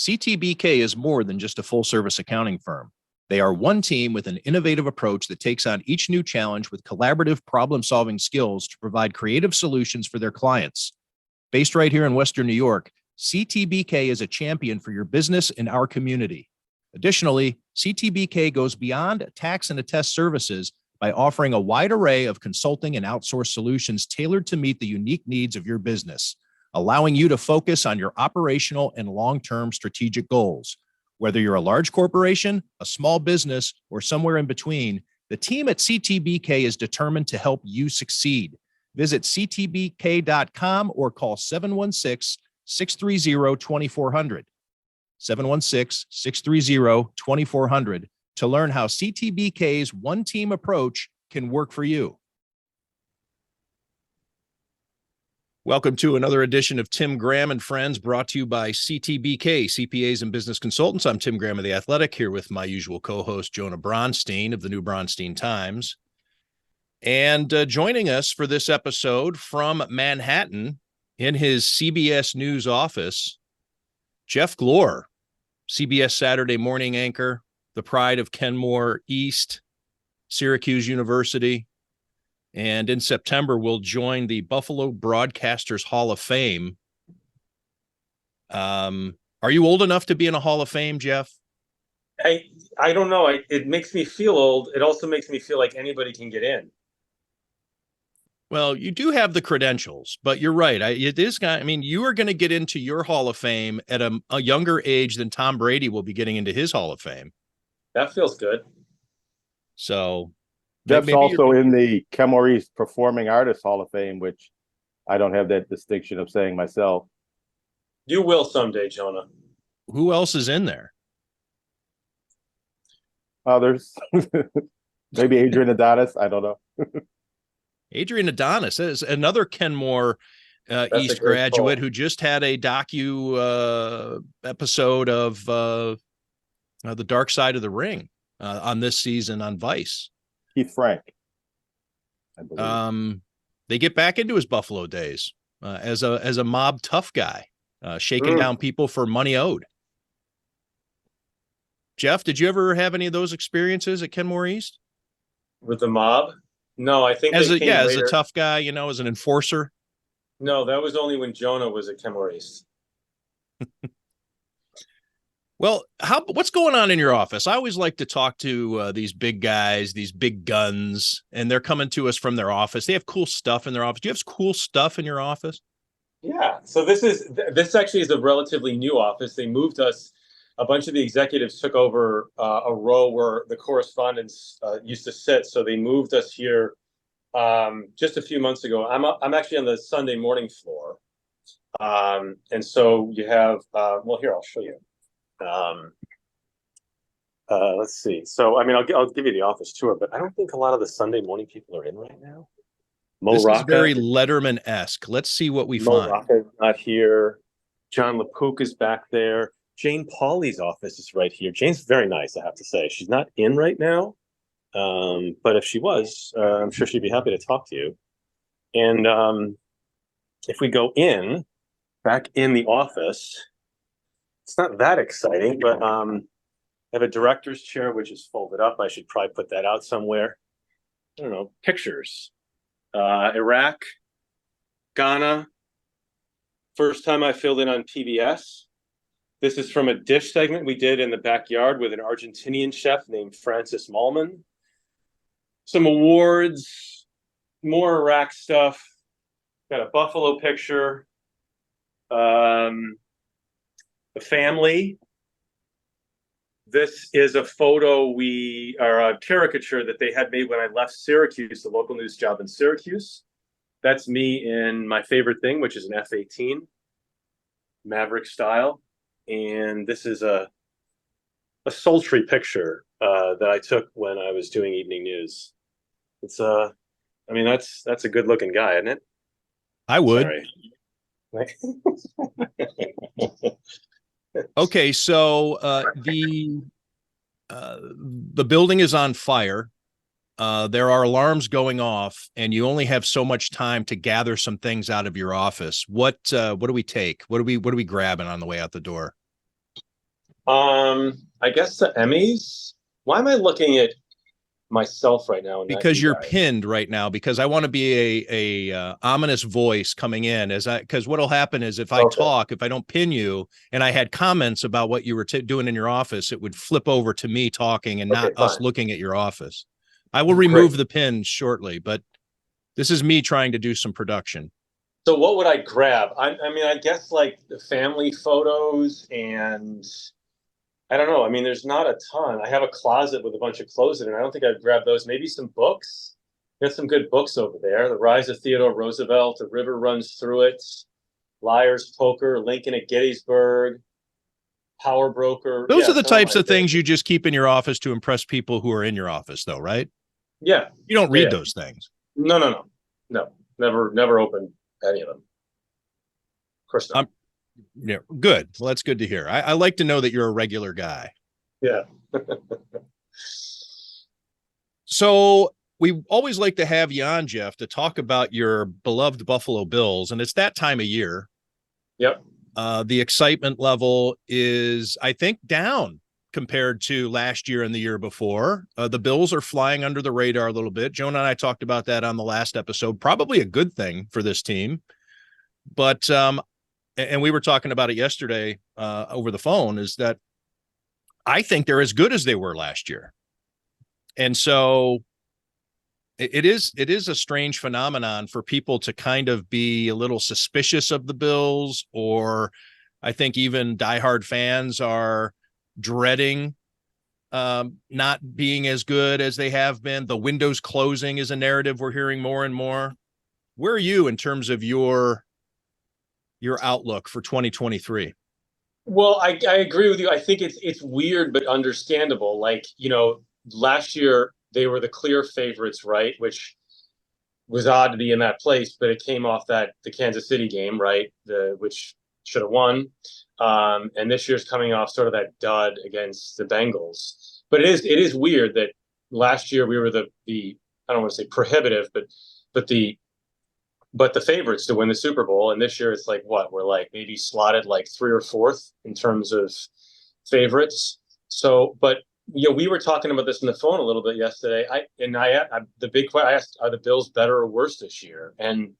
CTBK is more than just a full-service accounting firm. They are one team with an innovative approach that takes on each new challenge with collaborative problem-solving skills to provide creative solutions for their clients. Based right here in Western New York, CTBK is a champion for your business in our community. Additionally, CTBK goes beyond tax and attest services by offering a wide array of consulting and outsourced solutions tailored to meet the unique needs of your business, allowing you to focus on your operational and long-term strategic goals. Whether you're a large corporation, a small business, or somewhere in between, the team at CTBK is determined to help you succeed. Visit ctbk.com or call 716-630-2400. 716-630-2400 to learn how CTBK's one-team approach can work for you. Welcome to another edition of Tim Graham and Friends, brought to you by CTBK, CPAs and Business Consultants. I'm Tim Graham of The Athletic, here with my usual co-host, Jonah Bronstein of the New Bronstein Times. And joining us for this episode from Manhattan in his CBS News office, Jeff Glor, CBS Saturday Morning anchor, the pride of Kenmore East, Syracuse University, and in September will join the Buffalo Broadcasters Hall of Fame. Are you old enough to be in a Hall of Fame, Jeff? I don't know. It makes me feel old. It also makes me feel like anybody can get in. Well, you do have the credentials, but you're right. You are going to get into your Hall of Fame at a younger age than Tom Brady will be getting into his Hall of Fame. That feels good. So Jeff's also in the Kenmore East Performing Artists Hall of Fame, which I don't have that distinction of saying myself. You will someday, Jonah. Who else is in there? There's maybe Adrian Adonis. I don't know. Adrian Adonis is another Kenmore East graduate who just had a docu episode of The Dark Side of the Ring on this season on Vice. Keith Frank, I believe. They get back into his Buffalo days as a mob tough guy, shaking down people for money owed. Jeff, did you ever have any of those experiences at Kenmore East with the mob? No, I think as a tough guy, as an enforcer. No, that was only when Jonah was at Kenmore East. Well, what's going on in your office? I always like to talk to these big guys, these big guns, and they're coming to us from their office. They have cool stuff in their office. Do you have cool stuff in your office? Yeah. So this actually is a relatively new office. They moved us. A bunch of the executives took over a row where the correspondents used to sit. So they moved us here just a few months ago. I'm actually on the Sunday morning floor, and so you have. Here I'll show you. Let's see. So, I'll give you the office tour, but I don't think a lot of the Sunday morning people are in right now. This is very Letterman-esque. Let's see what we find. Rocca's not here. John LaPook is back there. Jane Pauley's office is right here. Jane's very nice, I have to say. She's not in right now, but if she was, I'm sure she'd be happy to talk to you. And if we go back in the office, it's not that exciting, but I have a director's chair, which is folded up. I should probably put that out somewhere. I don't know, pictures. Iraq, Ghana. First time I filled in on PBS. This is from a dish segment we did in the backyard with an Argentinian chef named Francis Malman. Some awards, more Iraq stuff. Got a Buffalo picture. The family. This is a photo a caricature that they had made when I left Syracuse, the local news job in Syracuse. That's me in my favorite thing, which is an F-18, Maverick style. And this is a sultry picture that I took when I was doing evening news. It's that's a good looking guy, isn't it? I would. Okay, so the building is on fire. There are alarms going off, and you only have so much time to gather some things out of your office. What do we take? What are we grabbing on the way out the door? I guess the Emmys. Why am I looking at myself right now? And not Because you you're guys? pinned right now, because I want to be a ominous voice coming in because what'll happen is if I Okay. talk, if I don't pin you and I had comments about what you were doing in your office, it would flip over to me talking and not Okay, us fine. looking at your office. I will Great. remove the pins shortly, but this is me trying to do some production. So what would I grab? I mean, I guess like the family photos and I don't know. I mean, there's not a ton. I have a closet with a bunch of clothes in it. I don't think I'd grab those. Maybe some books. Got some good books over there. The Rise of Theodore Roosevelt, The River Runs Through It, Liar's Poker, Lincoln at Gettysburg, Power Broker. Those Yeah, are the some of types my of things favorite. you just keep in your office to impress people who are in your office, though, right? Yeah, You don't yeah, read yeah. those things. No. Never opened any of them. Of course not. Yeah, good. Well, that's good to hear. I like to know that you're a regular guy. Yeah. So we always like to have you on, Jeff, to talk about your beloved Buffalo Bills, and it's that time of year. Yep. The excitement level is, I think, down compared to last year and the year before. The Bills are flying under the radar a little bit. Jonah and I talked about that on the last episode. Probably a good thing for this team, but and we were talking about it yesterday over the phone. Is that I think they're as good as they were last year, and so it is a strange phenomenon for people to kind of be a little suspicious of the Bills, or I think even diehard fans are dreading not being as good as they have been. The window's closing is a narrative we're hearing more and more. Where are you in terms of your outlook for 2023? Well, I agree with you. I think it's weird but understandable. Like, last year they were the clear favorites, right? Which was odd to be in that place, but it came off the Kansas City game, right? Which should have won. And this year's coming off sort of that dud against the Bengals. But it is weird that last year we were the I don't want to say prohibitive, but the favorites to win the Super Bowl. And this year it's like what? We're like maybe slotted like 3rd or 4th in terms of favorites. So, but we were talking about this on the phone a little bit yesterday. The big question I asked, are the Bills better or worse this year? And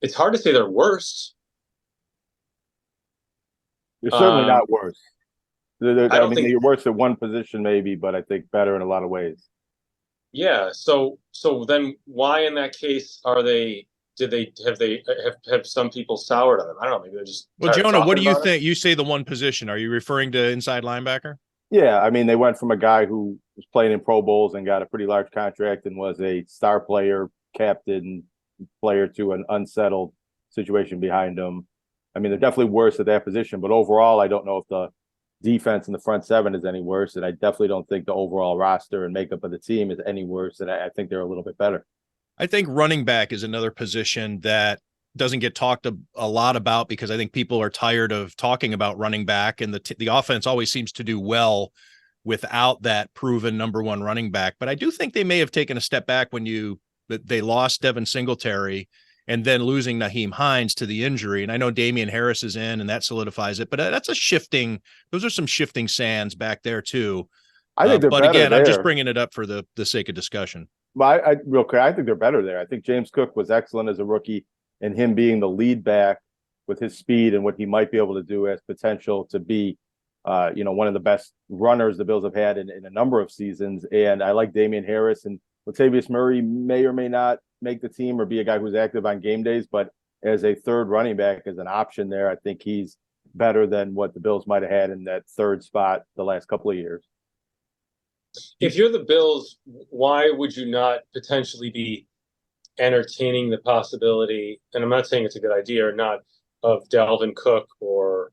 it's hard to say they're worse. They're certainly Um, not worse. I I don't mean, think. they're worse at one position maybe, but I think better in a lot of ways. Yeah. So then why in that case are they? Did they have some people soured on them? I don't know. Maybe they're just Well, tired of Jonah, what talking do you about it. think? You say the one position. Are you referring to inside linebacker? Yeah, I mean, they went from a guy who was playing in Pro Bowls and got a pretty large contract and was a star player, captain player, to an unsettled situation behind him. I mean, they're definitely worse at that position, but overall, I don't know if the defense in the front seven is any worse, and I definitely don't think the overall roster and makeup of the team is any worse, and I think they're a little bit better. I think running back is another position that doesn't get talked a lot about because I think people are tired of talking about running back, and the offense always seems to do well without that proven number one running back. But I do think they may have taken a step back when they lost Devin Singletary and then losing Naheem Hines to the injury. And I know Damian Harris is in and that solidifies it, but those are some shifting sands back there too. I think they're But better again, I'm just there. bringing it up for the sake of discussion. But real quick, I think they're better there. I think James Cook was excellent as a rookie, and him being the lead back with his speed and what he might be able to do has potential to be, one of the best runners the Bills have had in a number of seasons. And I like Damian Harris, and Latavius Murray may or may not make the team or be a guy who's active on game days, but as a third running back, as an option there, I think he's better than what the Bills might have had in that third spot the last couple of years. If you're the Bills, why would you not potentially be entertaining the possibility? And I'm not saying it's a good idea or not, of Dalvin Cook or,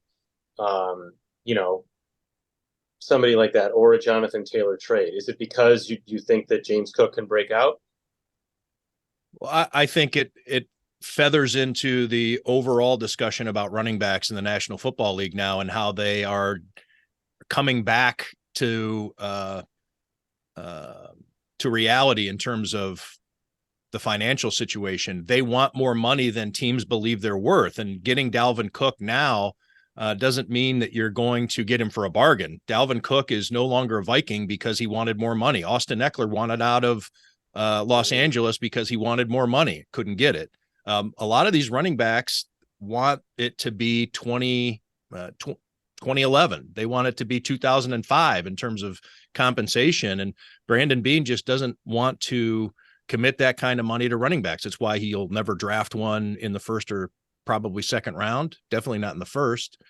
somebody like that, or a Jonathan Taylor trade. Is it because you think that James Cook can break out? Well, I think it feathers into the overall discussion about running backs in the National Football League now and how they are coming back to reality in terms of the financial situation. They want more money than teams believe they're worth, and getting Dalvin Cook now doesn't mean that you're going to get him for a bargain. Dalvin Cook is no longer a Viking because he wanted more money. Austin Eckler wanted out of Los Angeles because he wanted more money, couldn't get it. A lot of these running backs want it to be 2011. They want it to be 2005 in terms of compensation. And Brandon Beane just doesn't want to commit that kind of money to running backs. That's why he'll never draft one in the first or probably second round, definitely not in the first.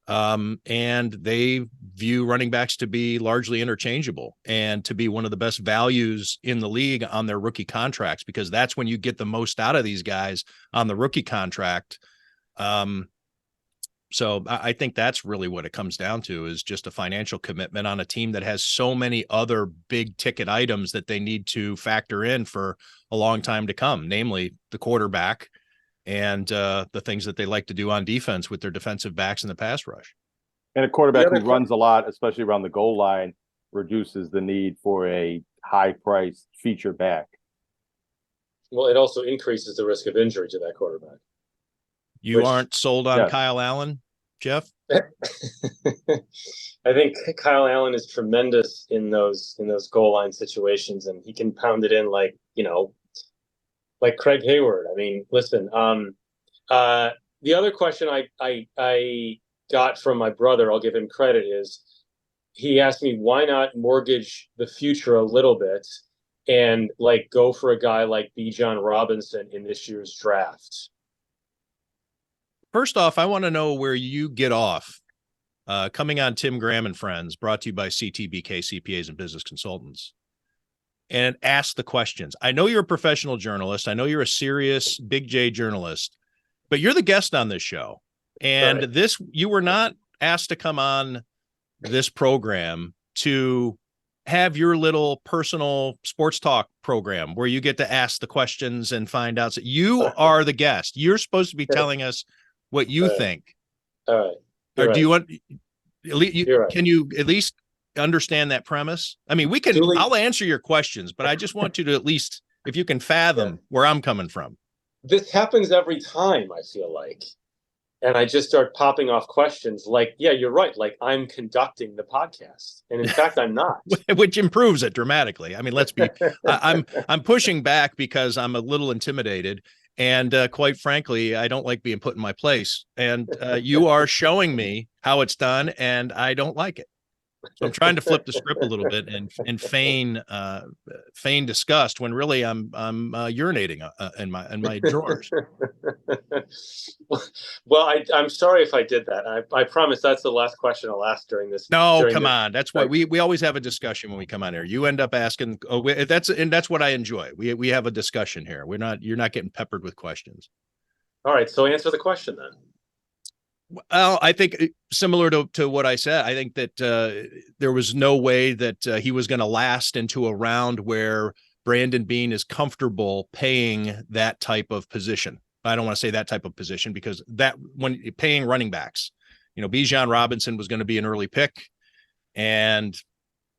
And they view running backs to be largely interchangeable and to be one of the best values in the league on their rookie contracts, because that's when you get the most out of these guys on the rookie contract. So I think that's really what it comes down to, is just a financial commitment on a team that has so many other big ticket items that they need to factor in for a long time to come, namely the quarterback and the things that they like to do on defense with their defensive backs in the pass rush. And a quarterback who runs a lot, especially around the goal line, reduces the need for a high-priced feature back. Well, it also increases the risk of injury to that quarterback. You aren't sold on Kyle Allen, Jeff? I think Kyle Allen is tremendous in those goal line situations, and he can pound it in like Craig Hayward. I mean, listen, the other question I got from my brother, I'll give him credit, is he asked me, why not mortgage the future a little bit and go for a guy like Bijan Robinson in this year's draft? First off, I want to know where you get off coming on Tim Graham and Friends, brought to you by CTBK CPAs and Business Consultants, and ask the questions. I know you're a professional journalist. I know you're a serious Big J journalist, but you're the guest on this show. And you were not asked to come on this program to have your little personal sports talk program where you get to ask the questions and find out. So you are the guest. You're supposed to be telling us what you think. All right. Or do you want, right. Can you at least understand that premise? I mean, I'll answer your questions, but I just want you to at least, if you can fathom where I'm coming from. This happens every time, I feel like. And I just start popping off questions like, yeah, you're right. I'm conducting the podcast. And in fact, I'm not. Which improves it dramatically. I mean, I'm pushing back because I'm a little intimidated. And quite frankly, I don't like being put in my place. And you are showing me how it's done, and I don't like it. So I'm trying to flip the script a little bit and feign disgust when really I'm urinating in my drawers. Well, I'm sorry if I did that. I promise that's the last question I'll ask during this. No, come on. That's why we always have a discussion when we come on here. You end up asking. That's what I enjoy. We have a discussion here. You're not getting peppered with questions. All right. So answer the question then. Well, I think similar to what I said, I think that there was no way that he was going to last into a round where Brandon Beane is comfortable paying that type of position. I don't want to say that type of position because when paying running backs, Bijan Robinson was going to be an early pick, and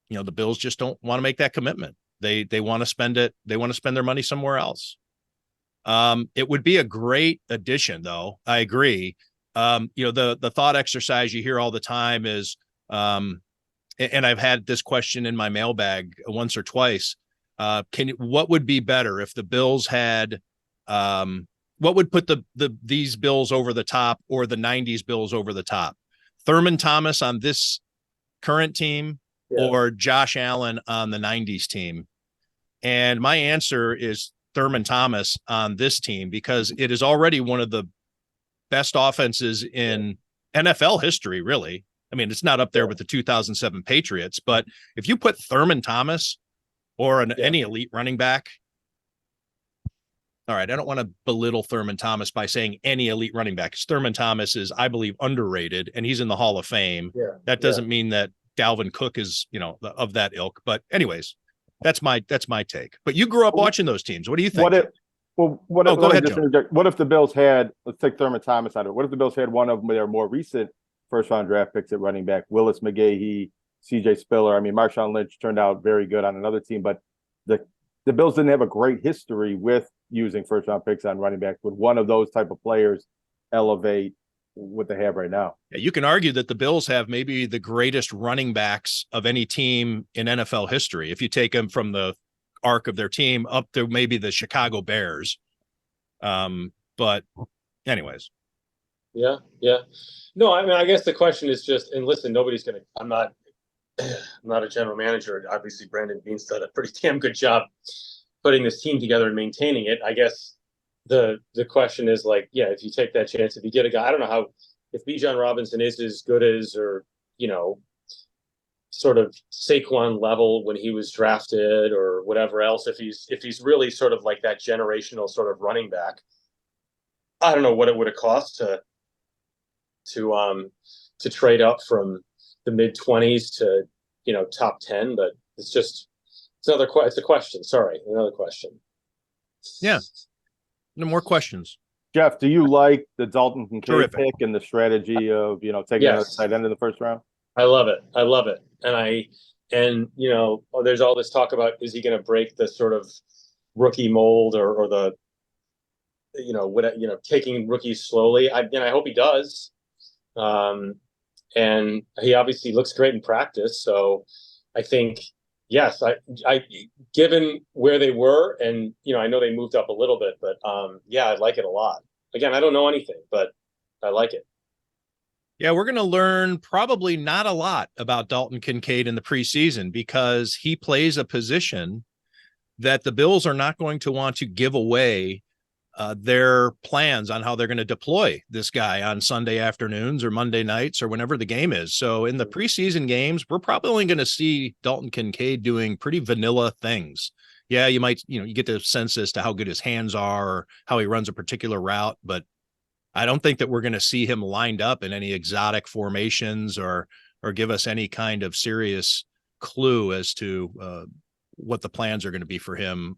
the Bills just don't want to make that commitment. They want to spend it. They want to spend their money somewhere else. It would be a great addition, though. I agree. The thought exercise you hear all the time is, and I've had this question in my mailbag once or twice. What would be better if the Bills had, what would put these Bills over the top, or the 90s Bills over the top? Thurman Thomas on this current team or Josh Allen on the 90s team? And my answer is Thurman Thomas on this team, because it is already one of the best offenses in NFL history, really. I mean, it's not up there with the 2007 Patriots, but if you put Thurman Thomas or any elite running back, all right, I don't want to belittle Thurman Thomas by saying any elite running back. Thurman Thomas is, I believe, underrated, and he's in the Hall of Fame. Yeah. That doesn't mean that Dalvin Cook is, of that ilk. But anyways, that's my take. But you grew up watching those teams. What do you think? Go ahead, what if the Bills had, let's take Thurman Thomas out of it. What if the Bills had one of their more recent first-round draft picks at running back, Willis McGahee, C.J. Spiller? I mean, Marshawn Lynch turned out very good on another team, but the Bills didn't have a great history with using first-round picks on running backs. Would one of those type of players elevate what they have right now. Yeah, you can argue that the Bills have maybe the greatest running backs of any team in NFL history. If you take them from the arc of their team up to maybe the Chicago Bears. But anyways. Yeah. No, I mean, I guess the question is just, and listen, I'm not a general manager. Obviously, Brandon Beane's done a pretty damn good job putting this team together and maintaining it. I guess the question is like, yeah, if you take that chance, if you get a guy, I don't know how, if Bijan Robinson is as good as, or, sort of Saquon level when he was drafted or whatever else, if he's really sort of like that generational sort of running back, I don't know what it would have cost to trade up from the mid-20s to, top 10, but it's a question. Sorry, another question. Yeah. No more questions. Jeff, do you like the Dalton Kincaid Terrific pick and the strategy of, taking another tight end in the first round? I love it. And there's all this talk about, is he going to break the sort of rookie mold or the, taking rookies slowly. I hope he does. And he obviously looks great in practice. So I think, yes, I given where they were, and, I know they moved up a little bit, but yeah, I like it a lot. Again, I don't know anything, but I like it. Yeah, we're going to learn probably not a lot about Dalton Kincaid in the preseason because he plays a position that the Bills are not going to want to give away their plans on how they're going to deploy this guy on Sunday afternoons or Monday nights or whenever the game is. So in the preseason games, we're probably only going to see Dalton Kincaid doing pretty vanilla things. Yeah, you might, you get the sense as to how good his hands are or how he runs a particular route, but I don't think that we're going to see him lined up in any exotic formations or give us any kind of serious clue as to what the plans are going to be for him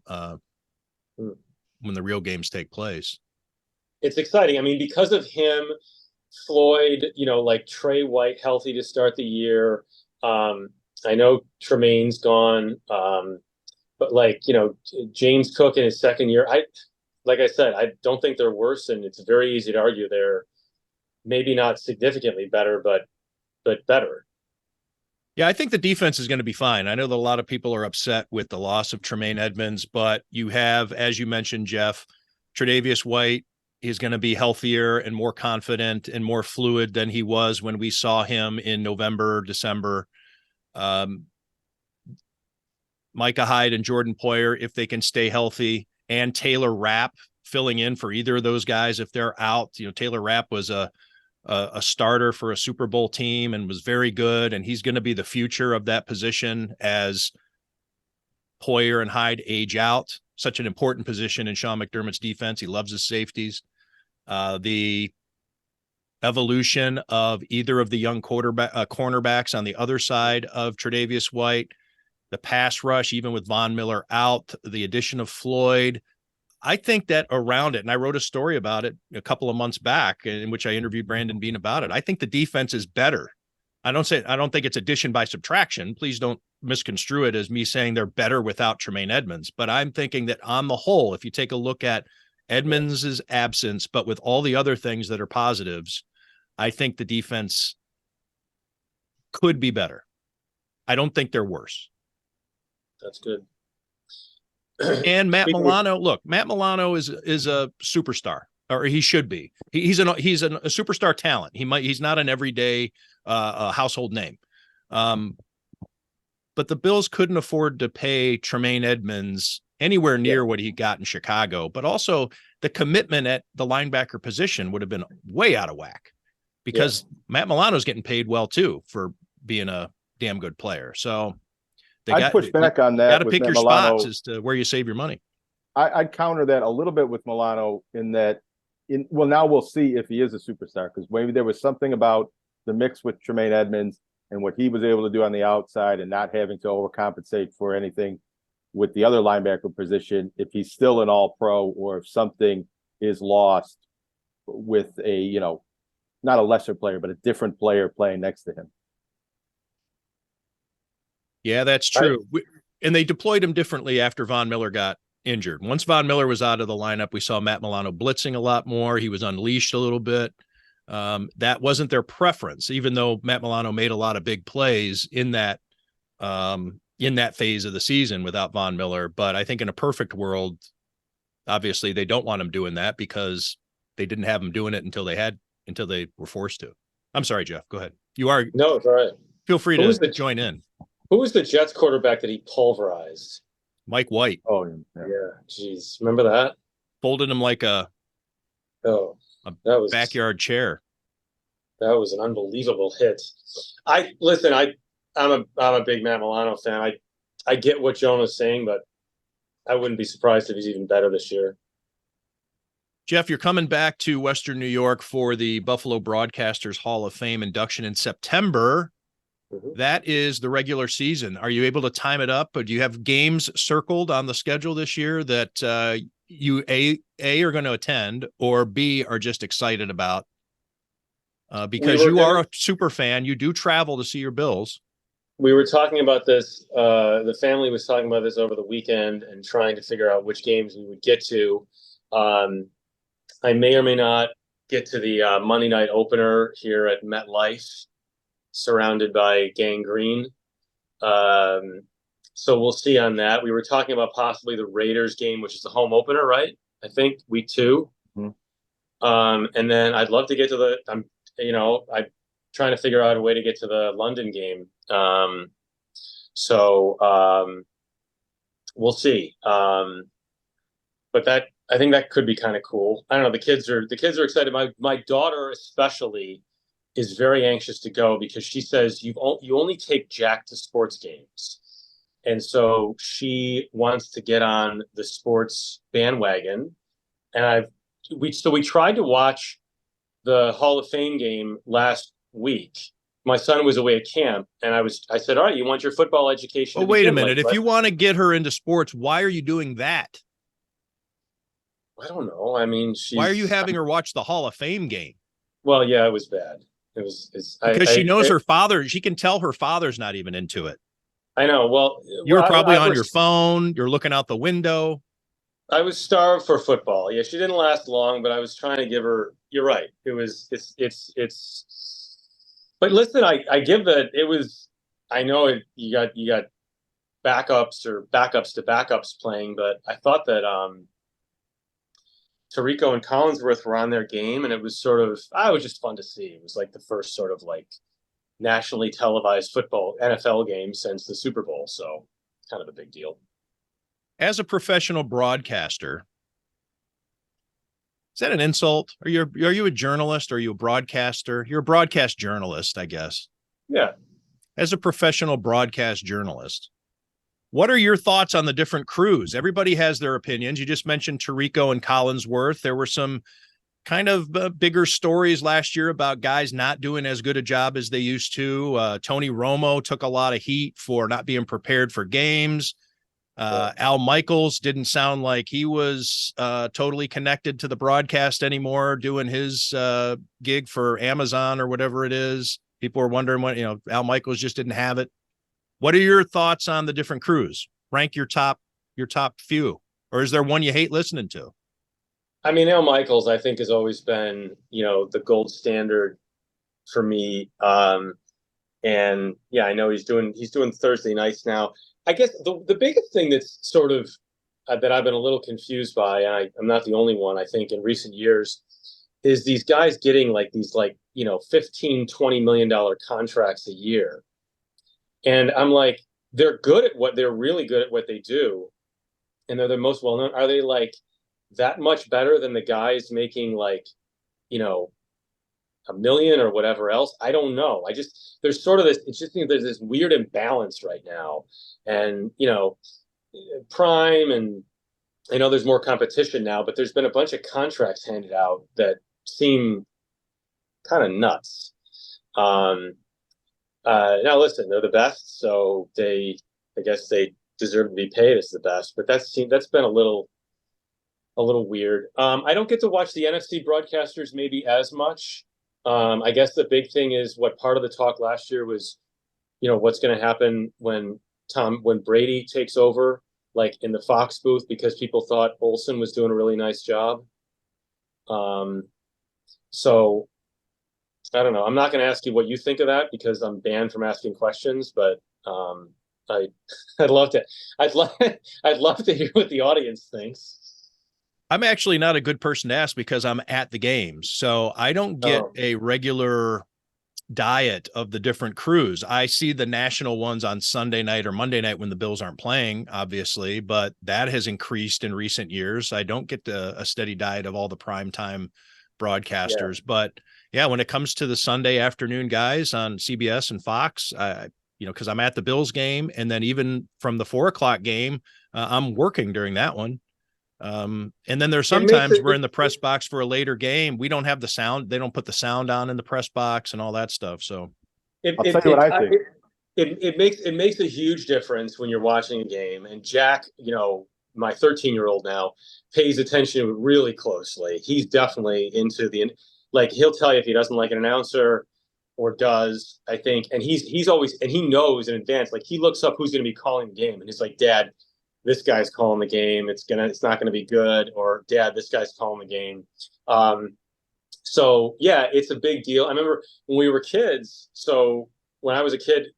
when the real games take place. It's exciting. I mean, because of him, Floyd, like Trey White healthy to start the year. I know Tremaine's gone, but James Cook in his second year, like I said, I don't think they're worse, and it's very easy to argue they're maybe not significantly better, but better. Yeah, I think the defense is going to be fine. I know that a lot of people are upset with the loss of Tremaine Edmonds, but you have, as you mentioned, Jeff, Tre'Davious White is going to be healthier and more confident and more fluid than he was when we saw him in November, December. Micah Hyde and Jordan Poyer, if they can stay healthy, and Taylor Rapp filling in for either of those guys if they're out. Taylor Rapp was a starter for a Super Bowl team and was very good, and he's going to be the future of that position as Poyer and Hyde age out. Such an important position in Sean McDermott's defense. He loves his safeties. The evolution of either of the young cornerbacks on the other side of Tre'Davious White, the pass rush, even with Von Miller out, the addition of Floyd. I think that around it, and I wrote a story about it a couple of months back in which I interviewed Brandon Beane about it. I think the defense is better. I don't think it's addition by subtraction. Please don't misconstrue it as me saying they're better without Tremaine Edmonds. But I'm thinking that on the whole, if you take a look at Edmonds' absence, but with all the other things that are positives, I think the defense could be better. I don't think they're worse. That's good. And Matt Milano, Matt Milano is a superstar, or he should be. He's a superstar talent. He's not an everyday household name. But the Bills couldn't afford to pay Tremaine Edmonds anywhere near what he got in Chicago. But also the commitment at the linebacker position would have been way out of whack because Matt Milano's getting paid well too for being a damn good player. So I'd push back on that. Got to pick your spots as to where you save your money. I'd counter that a little bit with Milano in that, now we'll see if he is a superstar, because maybe there was something about the mix with Tremaine Edmonds and what he was able to do on the outside and not having to overcompensate for anything with the other linebacker position, if he's still an all-pro or if something is lost with a, not a lesser player, but a different player playing next to him. Yeah, that's true. And they deployed him differently after Von Miller got injured. Once Von Miller was out of the lineup, we saw Matt Milano blitzing a lot more. He was unleashed a little bit. That wasn't their preference, even though Matt Milano made a lot of big plays in that phase of the season without Von Miller. But I think in a perfect world, obviously they don't want him doing that because they didn't have him doing it until they were forced to. I'm sorry, Jeff, go ahead. No, it's all right. Feel free to join in. Who was the Jets quarterback that he pulverized? Mike White. Oh, Yeah. Geez. Remember that? Folded him like a backyard chair. That was an unbelievable hit. I'm a big Matt Milano fan. I get what Jonah's saying, but I wouldn't be surprised if he's even better this year. Jeff, you're coming back to Western New York for the Buffalo Broadcasters Hall of Fame induction in September. Mm-hmm. That is the regular season. Are you able to time it up, or do you have games circled on the schedule this year that you A are going to attend, or B are just excited about? Because you are a super fan, you do travel to see your Bills. We were talking about this. The family was talking about this over the weekend and trying to figure out which games we would get to. I may or may not get to the Monday night opener here at MetLife, surrounded by Gang Green. So we'll see on that. We were talking about possibly the Raiders game, which is the home opener, right? I think week 2. Mm-hmm. And then I'd love to get to I'm trying to figure out a way to get to the London game. We'll see. But I think that could be kind of cool. I don't know. The kids are excited. My daughter especially is very anxious to go because she says you only take Jack to sports games. And so she wants to get on the sports bandwagon. And we tried to watch the Hall of Fame game last week. My son was away at camp, and I said, all right, you want your football education? Well, wait a minute. If you want to get her into sports, why are you doing that? I don't know. I mean, why are you having her watch the Hall of Fame game? Well, yeah, it was bad. Because she knows her father. She can tell her father's not even into it. I know. Well, you were probably on your phone. You're looking out the window. I was starved for football. Yeah, she didn't last long, but I was trying to give her. You're right. It's. But listen, I give that. It was. I know you got backups to backups playing, but I thought that Tirico and Collinsworth were on their game, and it was was just fun to see. It was like the first sort of like nationally televised football NFL game since the Super Bowl, so kind of a big deal. As a professional broadcaster, is that an insult? Are you a journalist? Or are you a broadcaster? You're a broadcast journalist, I guess. Yeah. As a professional broadcast journalist, what are your thoughts on the different crews? Everybody has their opinions. You just mentioned Tirico and Collinsworth. There were some kind of bigger stories last year about guys not doing as good a job as they used to. Tony Romo took a lot of heat for not being prepared for games. Al Michaels didn't sound like he was totally connected to the broadcast anymore, doing his gig for Amazon or whatever it is. People were wondering what, Al Michaels just didn't have it. What are your thoughts on the different crews? Rank your top few, or is there one you hate listening to? I mean, Al Michaels, I think, has always been, the gold standard for me. And yeah, I know he's doing Thursday nights now. I guess the biggest thing that's sort of that I've been a little confused by, and I'm not the only one, I think, in recent years, is these guys getting like these $15-20 million contracts a year. And I'm like, they're really good at what they do. And they're the most well-known. Are they like that much better than the guys making $1 million or whatever else? I don't know. There's sort of this, it just seems there's this weird imbalance right now. And, Prime, and I know there's more competition now, but there's been a bunch of contracts handed out that seem kind of nuts. Now listen, they're the best, so I guess they deserve to be paid as the best, but that's been a little weird. I don't get to watch the NFC broadcasters maybe as much. I guess the big thing is what part of the talk last year was, what's going to happen when Brady takes over, like in the Fox booth, because people thought Olsen was doing a really nice job. So I don't know. I'm not going to ask you what you think of that because I'm banned from asking questions, but I I'd love to I'd love I'd love to hear what the audience thinks. I'm actually not a good person to ask because I'm at the games. So I don't get a regular diet of the different crews. I see the national ones on Sunday night or Monday night when the Bills aren't playing, obviously, but that has increased in recent years. I don't get a steady diet of all the primetime broadcasters, but yeah, when it comes to the Sunday afternoon guys on CBS and Fox, because I'm at the Bills game, and then even from the 4:00 game, I'm working during that one. And then there's sometimes we're in the press box for a later game. We don't have the sound. They don't put the sound on in the press box and all that stuff. So I'll tell you what I think. It makes a huge difference when you're watching a game. And Jack, my 13-year-old now pays attention really closely. He's definitely into he'll tell you if he doesn't like an announcer or does, I think. And he's always, and he knows in advance, like he looks up who's going to be calling the game. And he's like, Dad, this guy's calling the game. It's not gonna be good. Or Dad, this guy's calling the game. So yeah, it's a big deal. I remember when we were kids. So when I was a kid,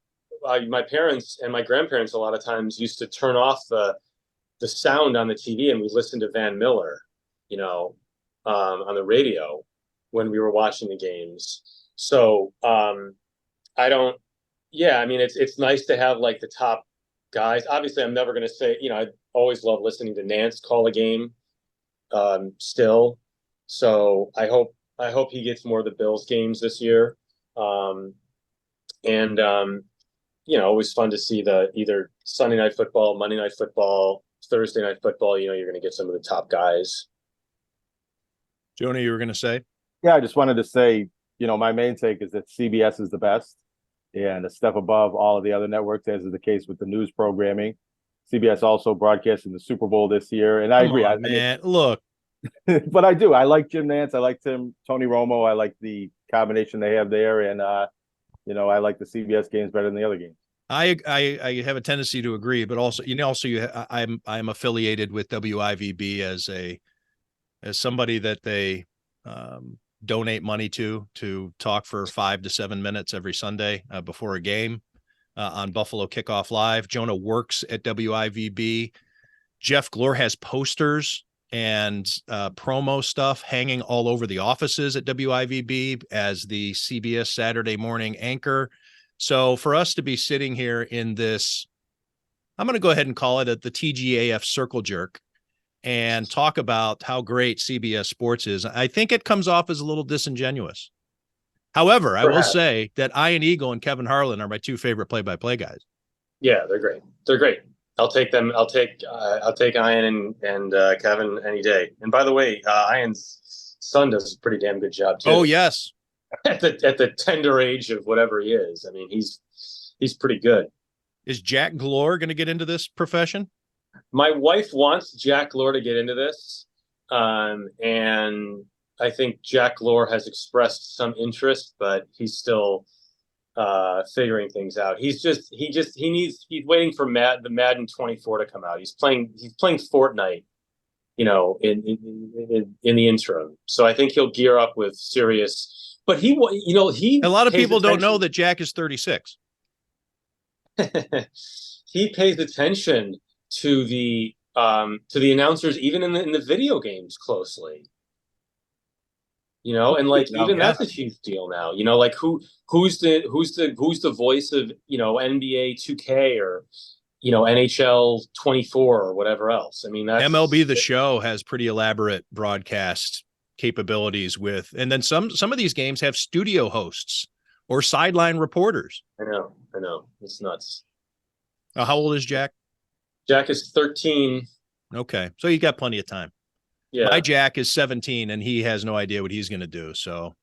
my parents and my grandparents a lot of times used to turn off the sound on the TV, and we listened to Van Miller, on the radio when we were watching the games. So it's nice to have like the top guys. Obviously, I'm never going to say, I always love listening to Nance call a game still. So I hope he gets more of the Bills games this year. Always fun to see the either Sunday night football, Monday night football, Thursday night football. You're going to get some of the top guys. Jonah, you were going to say? Yeah, I just wanted to say, my main take is that CBS is the best and a step above all of the other networks, as is the case with the news programming. CBS also broadcasting the Super Bowl this year, and I agree. Look, but I do. I like Jim Nance. I like Tony Romo. I like the combination they have there, and I like the CBS games better than the other games. I have a tendency to agree, but also I'm affiliated with WIVB as somebody that they donate money to talk for 5 to 7 minutes every Sunday before a game on Buffalo Kickoff Live. Jonah works at WIVB. Jeff Glor has posters and promo stuff hanging all over the offices at WIVB as the CBS Saturday Morning anchor. So for us to be sitting here in this, I'm going to go ahead and call it the TGAF circle jerk and talk about how great CBS Sports is, I think it comes off as a little disingenuous. However, perhaps. I will say that Ian Eagle and Kevin Harlan are my two favorite play-by-play guys. Yeah, they're great. They're great. I'll take them. I'll take Ian and Kevin any day. And by the way, Ian's son does a pretty damn good job too. Oh yes, at the tender age of whatever he is. I mean, he's pretty good. Is Jack Glor going to get into this profession? My wife wants Jack Glor to get into this, and I think Jack Glor has expressed some interest, but he's still figuring things out. He's waiting for the Madden 24 to come out. He's playing Fortnite, in the interim. So I think he'll gear up with serious. But a lot of people don't know that Jack is 36. He pays attention to the announcers, even in the video games, closely. And that's a huge deal now. Who's the voice of NBA 2K or NHL 24 or whatever else. I mean, that's MLB The Show has pretty elaborate broadcast capabilities and then some of these games have studio hosts or sideline reporters. I know. It's nuts. How old is Jack? Jack is 13. Okay. So you got plenty of time. Yeah. My Jack is 17 and he has no idea what he's going to do. So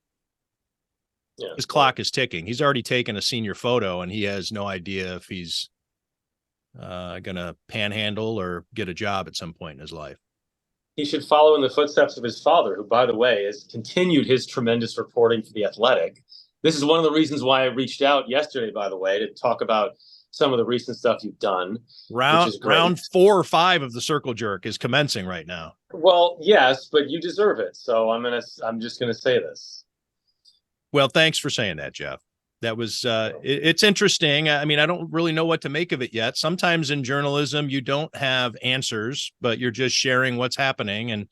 his clock is ticking. He's already taken a senior photo and he has no idea if he's going to panhandle or get a job at some point in his life. He should follow in the footsteps of his father, who, by the way, has continued his tremendous reporting for The Athletic. This is one of the reasons why I reached out yesterday, by the way, to talk about some of the recent stuff you've done. Round 4 or 5 of the circle jerk is commencing right now. Well, yes, but you deserve it. So I'm just gonna say this. Well, thanks for saying that, Jeff. That was it's interesting. I mean, I don't really know what to make of it yet. Sometimes in journalism, you don't have answers, but you're just sharing what's happening. And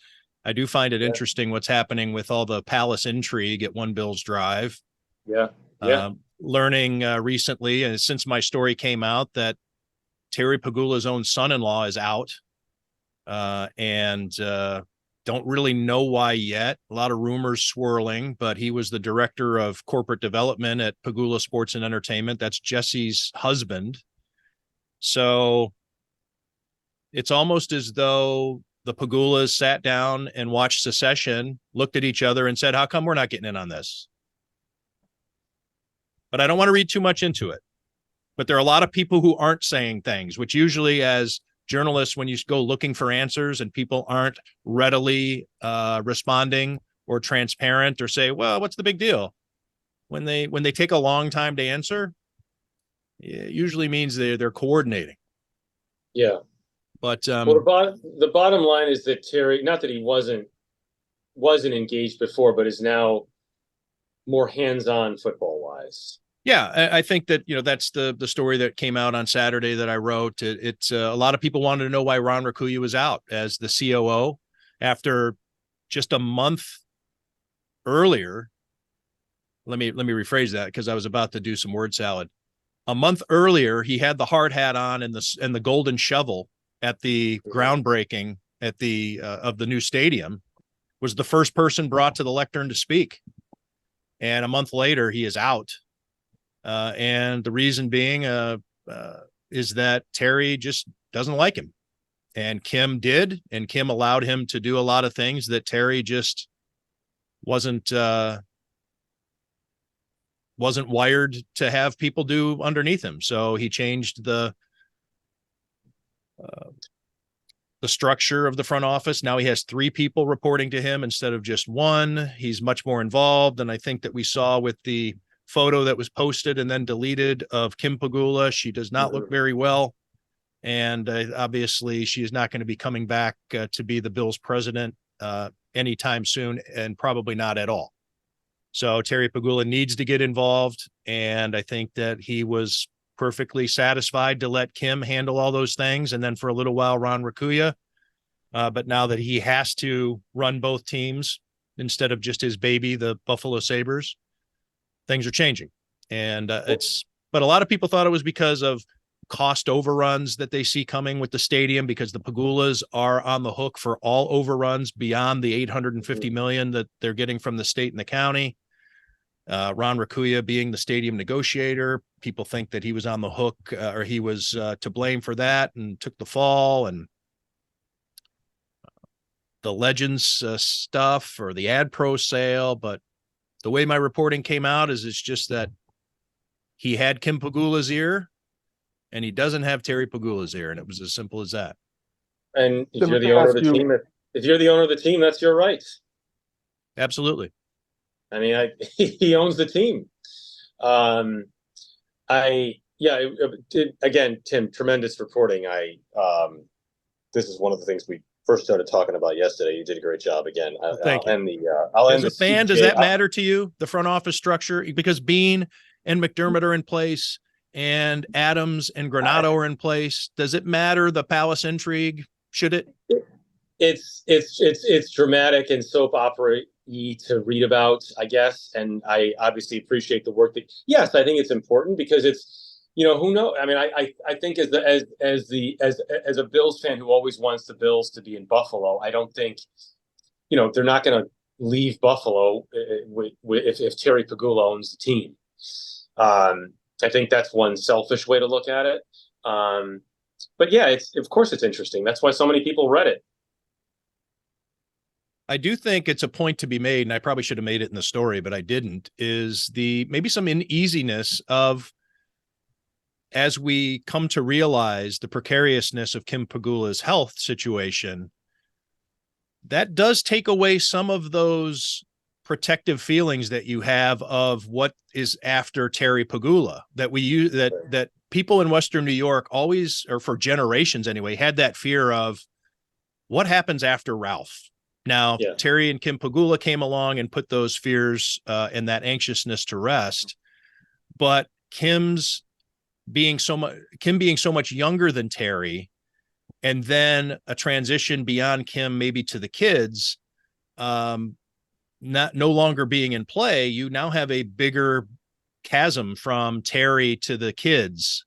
I do find it interesting what's happening with all the palace intrigue at One Bills Drive. Yeah. Learning recently, and since my story came out, that Terry Pagula's own son-in-law is out, and don't really know why yet. A lot of rumors swirling, but he was the director of corporate development at Pagula Sports and Entertainment. That's Jesse's husband. So it's almost as though the Pagulas sat down and watched Succession, looked at each other and said, how come we're not getting in on this? But I don't want to read too much into it. But there are a lot of people who aren't saying things, which usually as journalists, when you go looking for answers and people aren't readily responding or transparent or say, well, what's the big deal? When they take a long time to answer, it usually means they're coordinating. Yeah. But well, the bottom line is that Terry, not that he wasn't engaged before, but is now more hands-on football wise. Yeah, I think that, that's the story that came out on Saturday that I wrote. It's a lot of people wanted to know why Ron Raccuia was out as the COO after just a month earlier. Let me rephrase that because I was about to do some word salad. A month earlier, he had the hard hat on and the golden shovel at the groundbreaking at the of the new stadium, was the first person brought to the lectern to speak. And a month later, he is out. And the reason being is that Terry just doesn't like him. And Kim did, and Kim allowed him to do a lot of things that Terry just wasn't wired to have people do underneath him. So he changed the structure of the front office. Now he has 3 people reporting to him instead of just one. He's much more involved. And I think that we saw with the photo that was posted and then deleted of Kim Pagula, she does not look very well. And obviously she is not going to be coming back to be the Bills president anytime soon, and probably not at all. So Terry Pagula needs to get involved. And I think that he was perfectly satisfied to let Kim handle all those things. And then for a little while, Ron Raccuia. But now that he has to run both teams instead of just his baby, the Buffalo Sabres, things are changing. And but a lot of people thought it was because of cost overruns that they see coming with the stadium, because the Pagulas are on the hook for all overruns beyond the $850 million that they're getting from the state and the county. Ron Raccuia being the stadium negotiator, people think that he was on the hook or he was to blame for that and took the fall. And the Legends stuff or the Ad Pro sale. But the way my reporting came out is it's just that he had Kim Pagula's ear and he doesn't have Terry Pagula's ear. And it was as simple as that. And if you're the owner of the team, if you're the owner of the team, that's your right. Absolutely. I mean, he owns the team. Again, Tim, tremendous reporting. This is one of the things we first started talking about yesterday. You did a great job again. Thank you. As a fan, does that matter to you, the front office structure? Because Bean and McDermott are in place and Adams and Granato are in place. Does it matter, the Palace intrigue? Should it? It's dramatic and soap opera to read about, I guess. And I obviously appreciate the work that, yes, I think it's important because it's, who knows? I mean, I think as a Bills fan who always wants the Bills to be in Buffalo, I don't think, they're not going to leave Buffalo if Terry Pagula owns the team. I think that's one selfish way to look at it. But yeah, of course it's interesting. That's why so many people read it. I do think it's a point to be made, and I probably should have made it in the story, but I didn't, is maybe some uneasiness of, as we come to realize the precariousness of Kim Pagula's health situation, that does take away some of those protective feelings that you have of what is after Terry Pagula, that we use, that people in Western New York always, or for generations anyway, had that fear of what happens after Ralph. Now, Yeah. Terry and Kim Pagula came along and put those fears and that anxiousness to rest. But Kim being so much younger than Terry, and then a transition beyond Kim, maybe to the kids, no longer being in play, you now have a bigger chasm from Terry to the kids.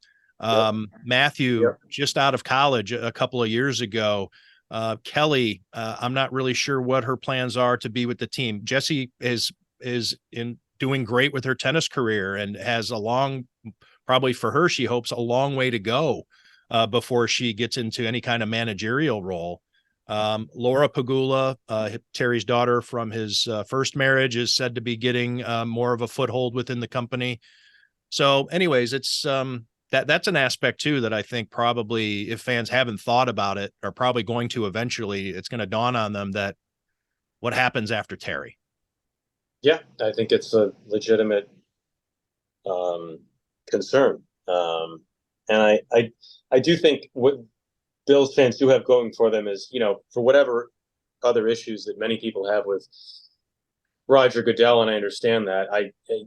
Matthew, just out of college a couple of years ago. Kelly, I'm not really sure what her plans are to be with the team. Jessie is in doing great with her tennis career and has probably for her, she hopes, a long way to go before she gets into any kind of managerial role. Laura Pagula, Terry's daughter from his first marriage, is said to be getting more of a foothold within the company. So anyways, it's that's an aspect too that I think probably, if fans haven't thought about it, are probably going to eventually. It's going to dawn on them that what happens after Terry. Yeah, I think it's a legitimate concern, and I do think what Bills fans do have going for them is, for whatever other issues that many people have with Roger Goodell, and I understand that.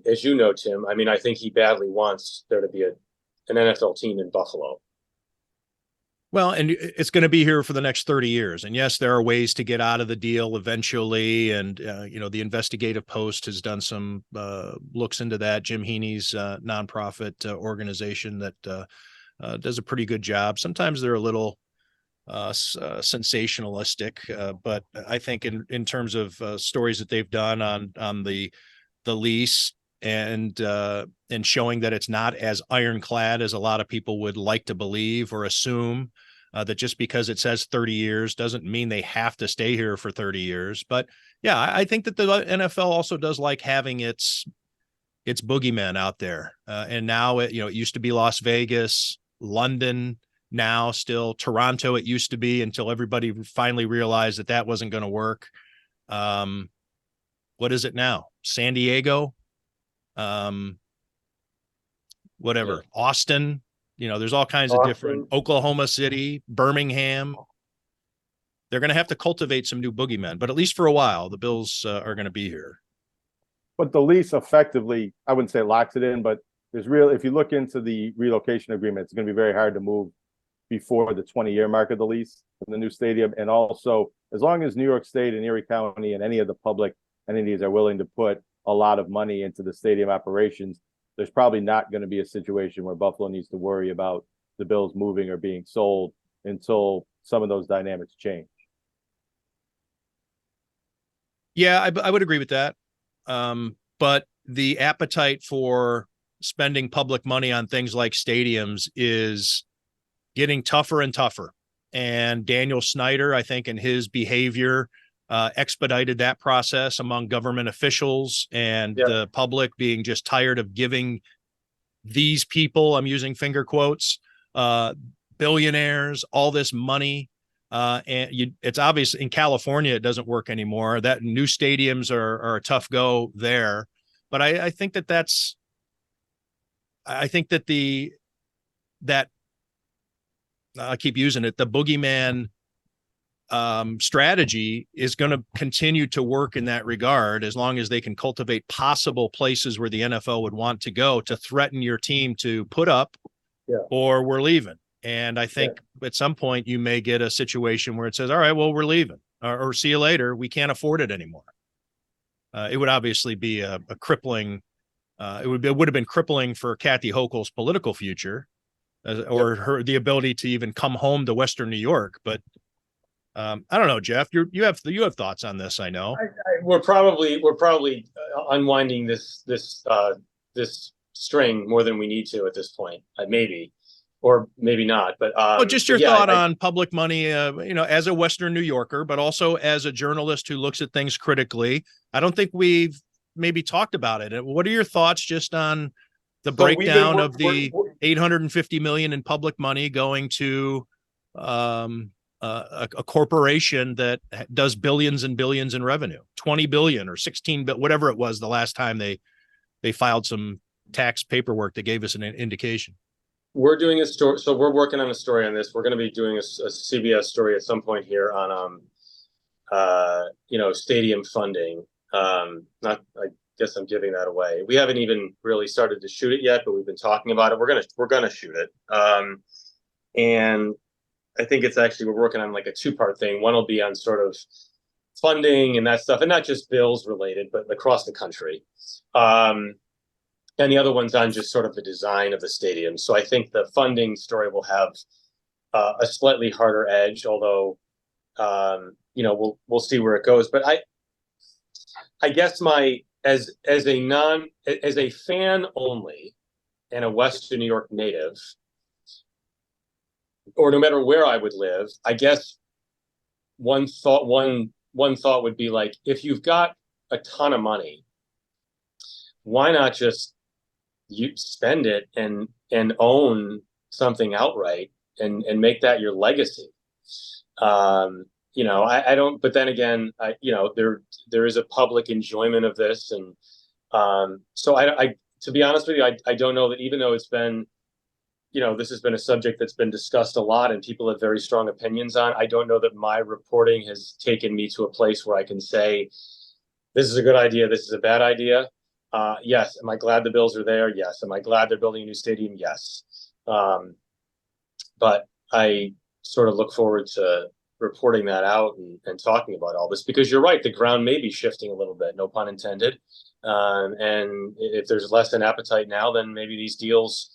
As you know, Tim, I mean, I think he badly wants there to be an NFL team in Buffalo. Well, and it's going to be here for the next 30 years. And yes, there are ways to get out of the deal eventually. And, the Investigative Post has done some looks into that. Jim Heaney's nonprofit organization that does a pretty good job. Sometimes they're a little sensationalistic, but I think in terms of stories that they've done on the lease and showing that it's not as ironclad as a lot of people would like to believe or assume, that just because it says 30 years doesn't mean they have to stay here for 30 years. But yeah, I think that the NFL also does like having its boogeymen out there. And now it used to be Las Vegas, London, now still Toronto. It used to be, until everybody finally realized that wasn't going to work. What is it now? San Diego, whatever, yeah. Austin, there's all kinds of different, Oklahoma City, Birmingham. They're going to have to cultivate some new boogeymen, but at least for a while, the Bills are going to be here. But the lease effectively, I wouldn't say locks it in, but if you look into the relocation agreement, it's going to be very hard to move before the 20-year mark of the lease in the new stadium. And also, as long as New York State and Erie County and any of the public entities are willing to put a lot of money into the stadium operations, there's probably not going to be a situation where Buffalo needs to worry about the Bills moving or being sold until some of those dynamics change. Yeah, I would agree with that. But the appetite for spending public money on things like stadiums is getting tougher and tougher. And Daniel Snyder, I think, in his behavior, expedited that process among government officials and the public being just tired of giving these people, I'm using finger quotes, billionaires, all this money. It's obvious in California, it doesn't work anymore. That new stadiums are a tough go there. But I think that I keep using it, the boogeyman strategy is going to continue to work in that regard, as long as they can cultivate possible places where the NFL would want to go to threaten your team to put up or we're leaving. And I think at some point you may get a situation where it says, all right, well, we're leaving or see you later. We can't afford it anymore. It would obviously be a crippling. It would have been crippling for Kathy Hochul's political future or the ability to even come home to Western New York. But I don't know, Jeff, you have thoughts on this. I know we're probably unwinding this string more than we need to at this point. Maybe, or maybe not. But just your thought on public money, as a Western New Yorker, but also as a journalist who looks at things critically. I don't think we've maybe talked about it. What are your thoughts just on the breakdown of the $850 million in public money going to a corporation that does billions and billions in revenue, 20 billion or 16, but whatever it was the last time they filed some tax paperwork that gave us an indication? We're doing a story. So we're working on a story on this. We're going to be doing a CBS story at some point here on stadium funding. Not, I guess I'm giving that away. We haven't even really started to shoot it yet, but we've been talking about it. We're gonna shoot it. And I think it's actually, we're working on like a two-part thing. One will be on sort of funding and that stuff, and not just bills related, but across the country. And the other one's on just sort of the design of the stadium. So I think the funding story will have a slightly harder edge, although we'll see where it goes. But I guess as a fan only and a Western New York native, or no matter where I would live, I guess one thought would be like, if you've got a ton of money, why not just you spend it and own something outright and make that your legacy? I don't, but then again, there is a public enjoyment of this. And so to be honest with you, I don't know that, even though it's been, this has been a subject that's been discussed a lot and people have very strong opinions on, I don't know that my reporting has taken me to a place where I can say, this is a good idea, this is a bad idea. Yes. Am I glad the Bills are there? Yes. Am I glad they're building a new stadium? Yes. But I sort of look forward to reporting that out and talking about all this, because you're right, the ground may be shifting a little bit, no pun intended. And if there's less an appetite now, then maybe these deals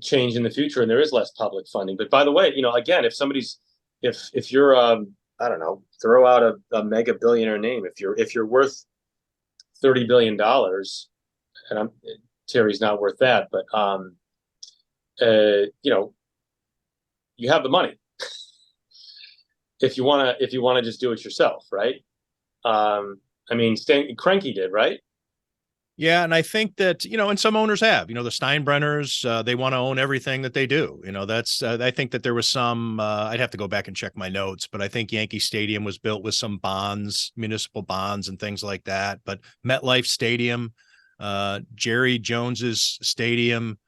change in the future and there is less public funding. But by the way, again, if you're I don't know, throw out a mega billionaire name, if you're worth $30 billion, and Terry's not worth that, but you have the money if you want to just do it yourself, right? Cranky did, right? Yeah, and I think that, and some owners have, the Steinbrenners, they want to own everything that they do. That's, I think that there was some, I'd have to go back and check my notes, but I think Yankee Stadium was built with some bonds, municipal bonds and things like that. But MetLife Stadium, Jerry Jones's stadium,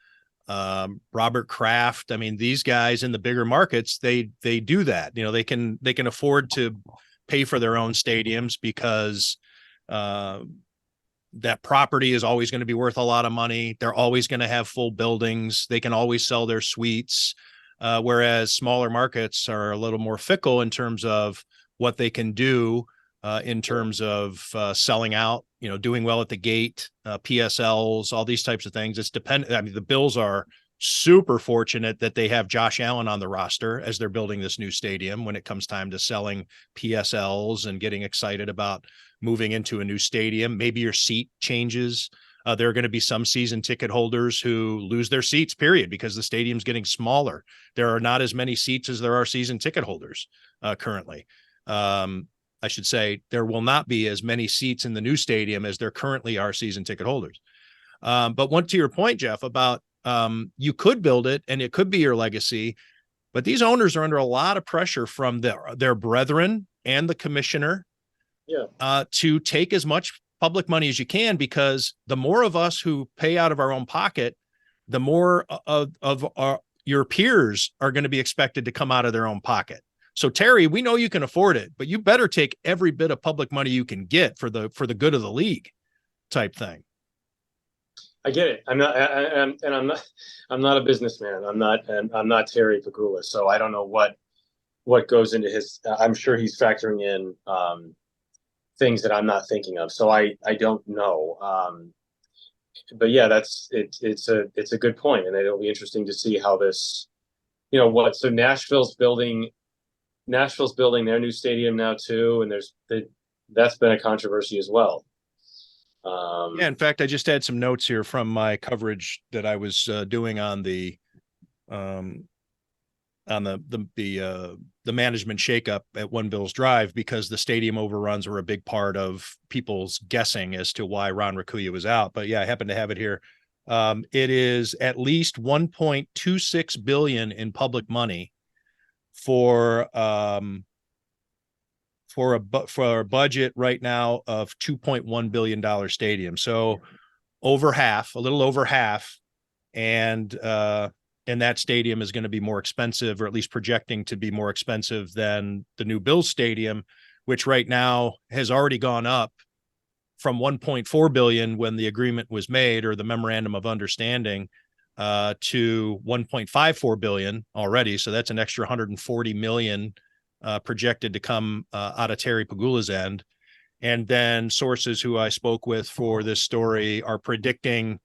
Robert Kraft. These guys in the bigger markets, they do that. They can afford to pay for their own stadiums because, that property is always going to be worth a lot of money. They're always going to have full buildings. They can always sell their suites. Whereas smaller markets are a little more fickle in terms of what they can do in terms of selling out, doing well at the gate, PSLs, all these types of things. It's dependent. The Bills are super fortunate that they have Josh Allen on the roster as they're building this new stadium when it comes time to selling PSLs and getting excited about moving into a new stadium. Maybe your seat changes. There are going to be some season ticket holders who lose their seats, period, because the stadium's getting smaller. There are not as many seats as there are season ticket holders currently. I should say there will not be as many seats in the new stadium as there currently are season ticket holders. But one, to your point, Jeff, about you could build it and it could be your legacy, but these owners are under a lot of pressure from their brethren and the commissioner to take as much public money as you can, because the more of us who pay out of our own pocket, the more of your peers are going to be expected to come out of their own pocket. So Terry, we know you can afford it, but you better take every bit of public money you can get for the good of the league type thing. I get it. I'm not a businessman. I'm not Terry Pagula. So I don't know what goes into his, I'm sure he's factoring in things that I'm not thinking of. So I don't know. But yeah, it's a good point. And it'll be interesting to see how this, so Nashville's building their new stadium now too. And that's been a controversy as well. Yeah, in fact, I just had some notes here from my coverage that I was doing on the management shakeup at One Bills Drive, because the stadium overruns were a big part of people's guessing as to why Ron Raccuia was out. But yeah, I happen to have it here. It is at least $1.26 billion in public money for a budget right now of $2.1 billion stadium. So a little over half. And and that stadium is going to be more expensive, or at least projecting to be more expensive than the new Bills stadium, which right now has already gone up from 1.4 billion when the agreement was made, or the memorandum of understanding, to 1.54 billion already. So that's an extra 140 million projected to come out of Terry Pagula's end. And then sources who I spoke with for this story are predicting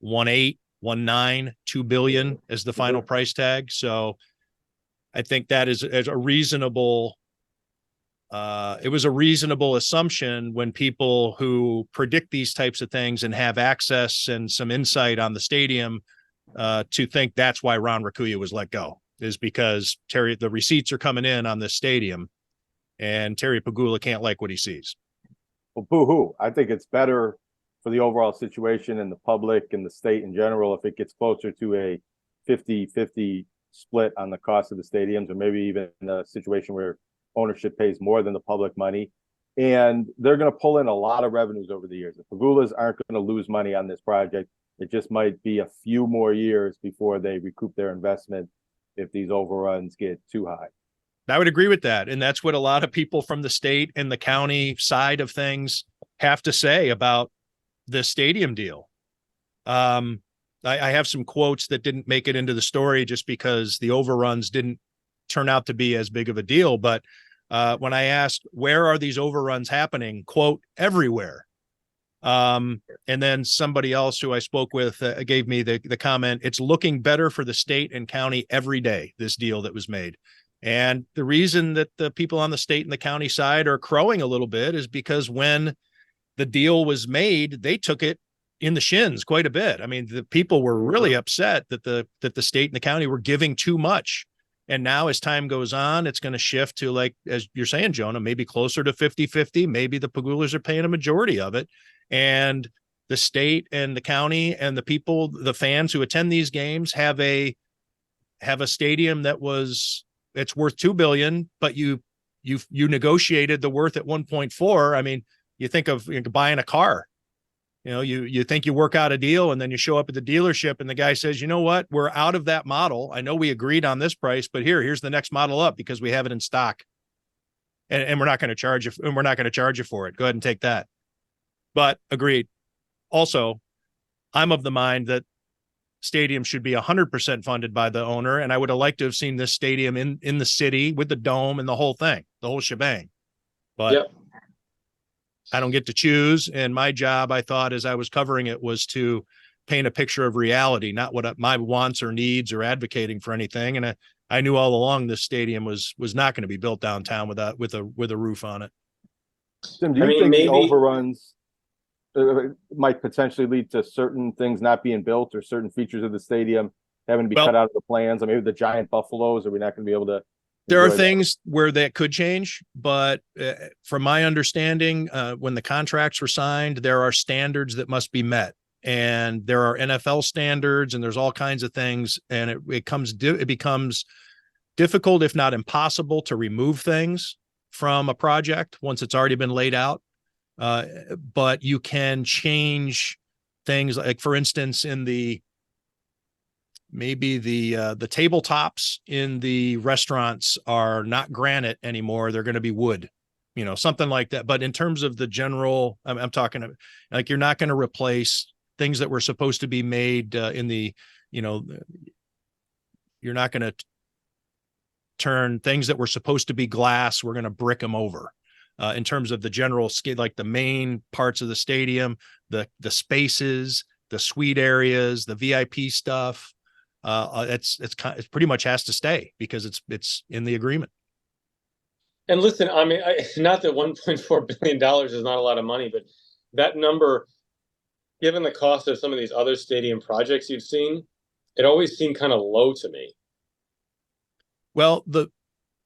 1.8, 1.9, 2 billion as the final price tag. So I think that is a reasonable. It was a reasonable assumption when people who predict these types of things and have access and some insight on the stadium to think that's why Ron Raccuia was let go, is because the receipts are coming in on this stadium, and Terry Pagula can't like what he sees. Well, boo-hoo. I think it's better for the overall situation and the public and the state in general if it gets closer to a 50-50 split on the cost of the stadiums, or maybe even a situation where ownership pays more than the public money. And they're going to pull in a lot of revenues over the years. The Pagulas aren't going to lose money on this project. It just might be a few more years before they recoup their investment if these overruns get too high. I would agree with that. And that's what a lot of people from the state and the county side of things have to say about the stadium deal. I have some quotes that didn't make it into the story just because the overruns didn't turn out to be as big of a deal. But when I asked, where are these overruns happening? Quote, everywhere. And then somebody else who I spoke with gave me the comment, it's looking better for the state and county every day, this deal that was made. And the reason that the people on the state and the county side are crowing a little bit is because when the deal was made, they took it in the shins quite a bit. I mean, the people were really upset that the state and the county were giving too much. And now as time goes on, it's going to shift to, like, as you're saying, Jonah, maybe closer to 50-50. Maybe the Pagulas are paying a majority of it. And the state and the county and the people, the fans who attend these games have a stadium that it's worth 2 billion, but you negotiated the worth at 1.4. I mean, you think of buying a car. You think you work out a deal, and then you show up at the dealership and the guy says, you know what, we're out of that model. I know we agreed on this price, but here's the next model up because we have it in stock. And we're not going to charge you, and we're not going to charge you for it. Go ahead and take that. But agreed. Also, I'm of the mind that stadium should be 100% funded by the owner. And I would have liked to have seen this stadium in the city with the dome and the whole thing, the whole shebang. But yep. I don't get to choose. And my job, I thought, as I was covering it, was to paint a picture of reality, not what my wants or needs or advocating for anything. And I knew all along this stadium was not going to be built downtown with a roof on it. Tim, do you think the overruns might potentially lead to certain things not being built, or certain features of the stadium having to be cut out of the plans? Or maybe the giant buffaloes, are we not going to be able to? There are things where that could change, but from my understanding, when the contracts were signed, there are standards that must be met, and there are NFL standards, and there's all kinds of things, and it becomes difficult, if not impossible, to remove things from a project once it's already been laid out. But you can change things, like, for instance, in the tabletops in the restaurants are not granite anymore. They're going to be wood, something like that. But in terms of the general, I'm talking like, you're not going to replace things that were supposed to be made you're not going to turn things that were supposed to be glass. We're going to brick them over. In terms of the general scale, like the main parts of the stadium, the spaces, the suite areas, the VIP stuff, it's pretty much has to stay because it's in the agreement. And listen, I mean, not that $1.4 billion is not a lot of money, but that number, given the cost of some of these other stadium projects you've seen, it always seemed kind of low to me. Well,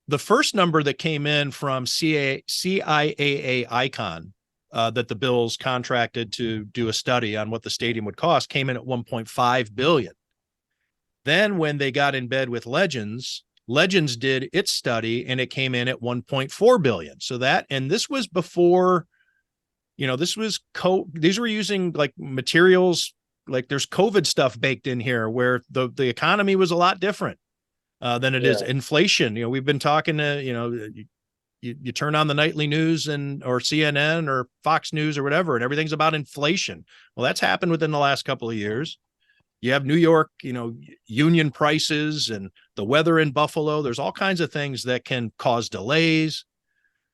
the first number that came in from CIAA Icon that the Bills contracted to do a study on what the stadium would cost came in at 1.5 billion. Then when they got in bed with Legends did its study, and it came in at 1.4 billion. So this was before, these were using like materials there's COVID stuff baked in here where the economy was a lot different than it is inflation. We've been talking to, you turn on the nightly news or CNN or Fox News or whatever, and everything's about inflation. Well, that's happened within the last couple of years. You have New York, union prices and the weather in Buffalo. There's all kinds of things that can cause delays.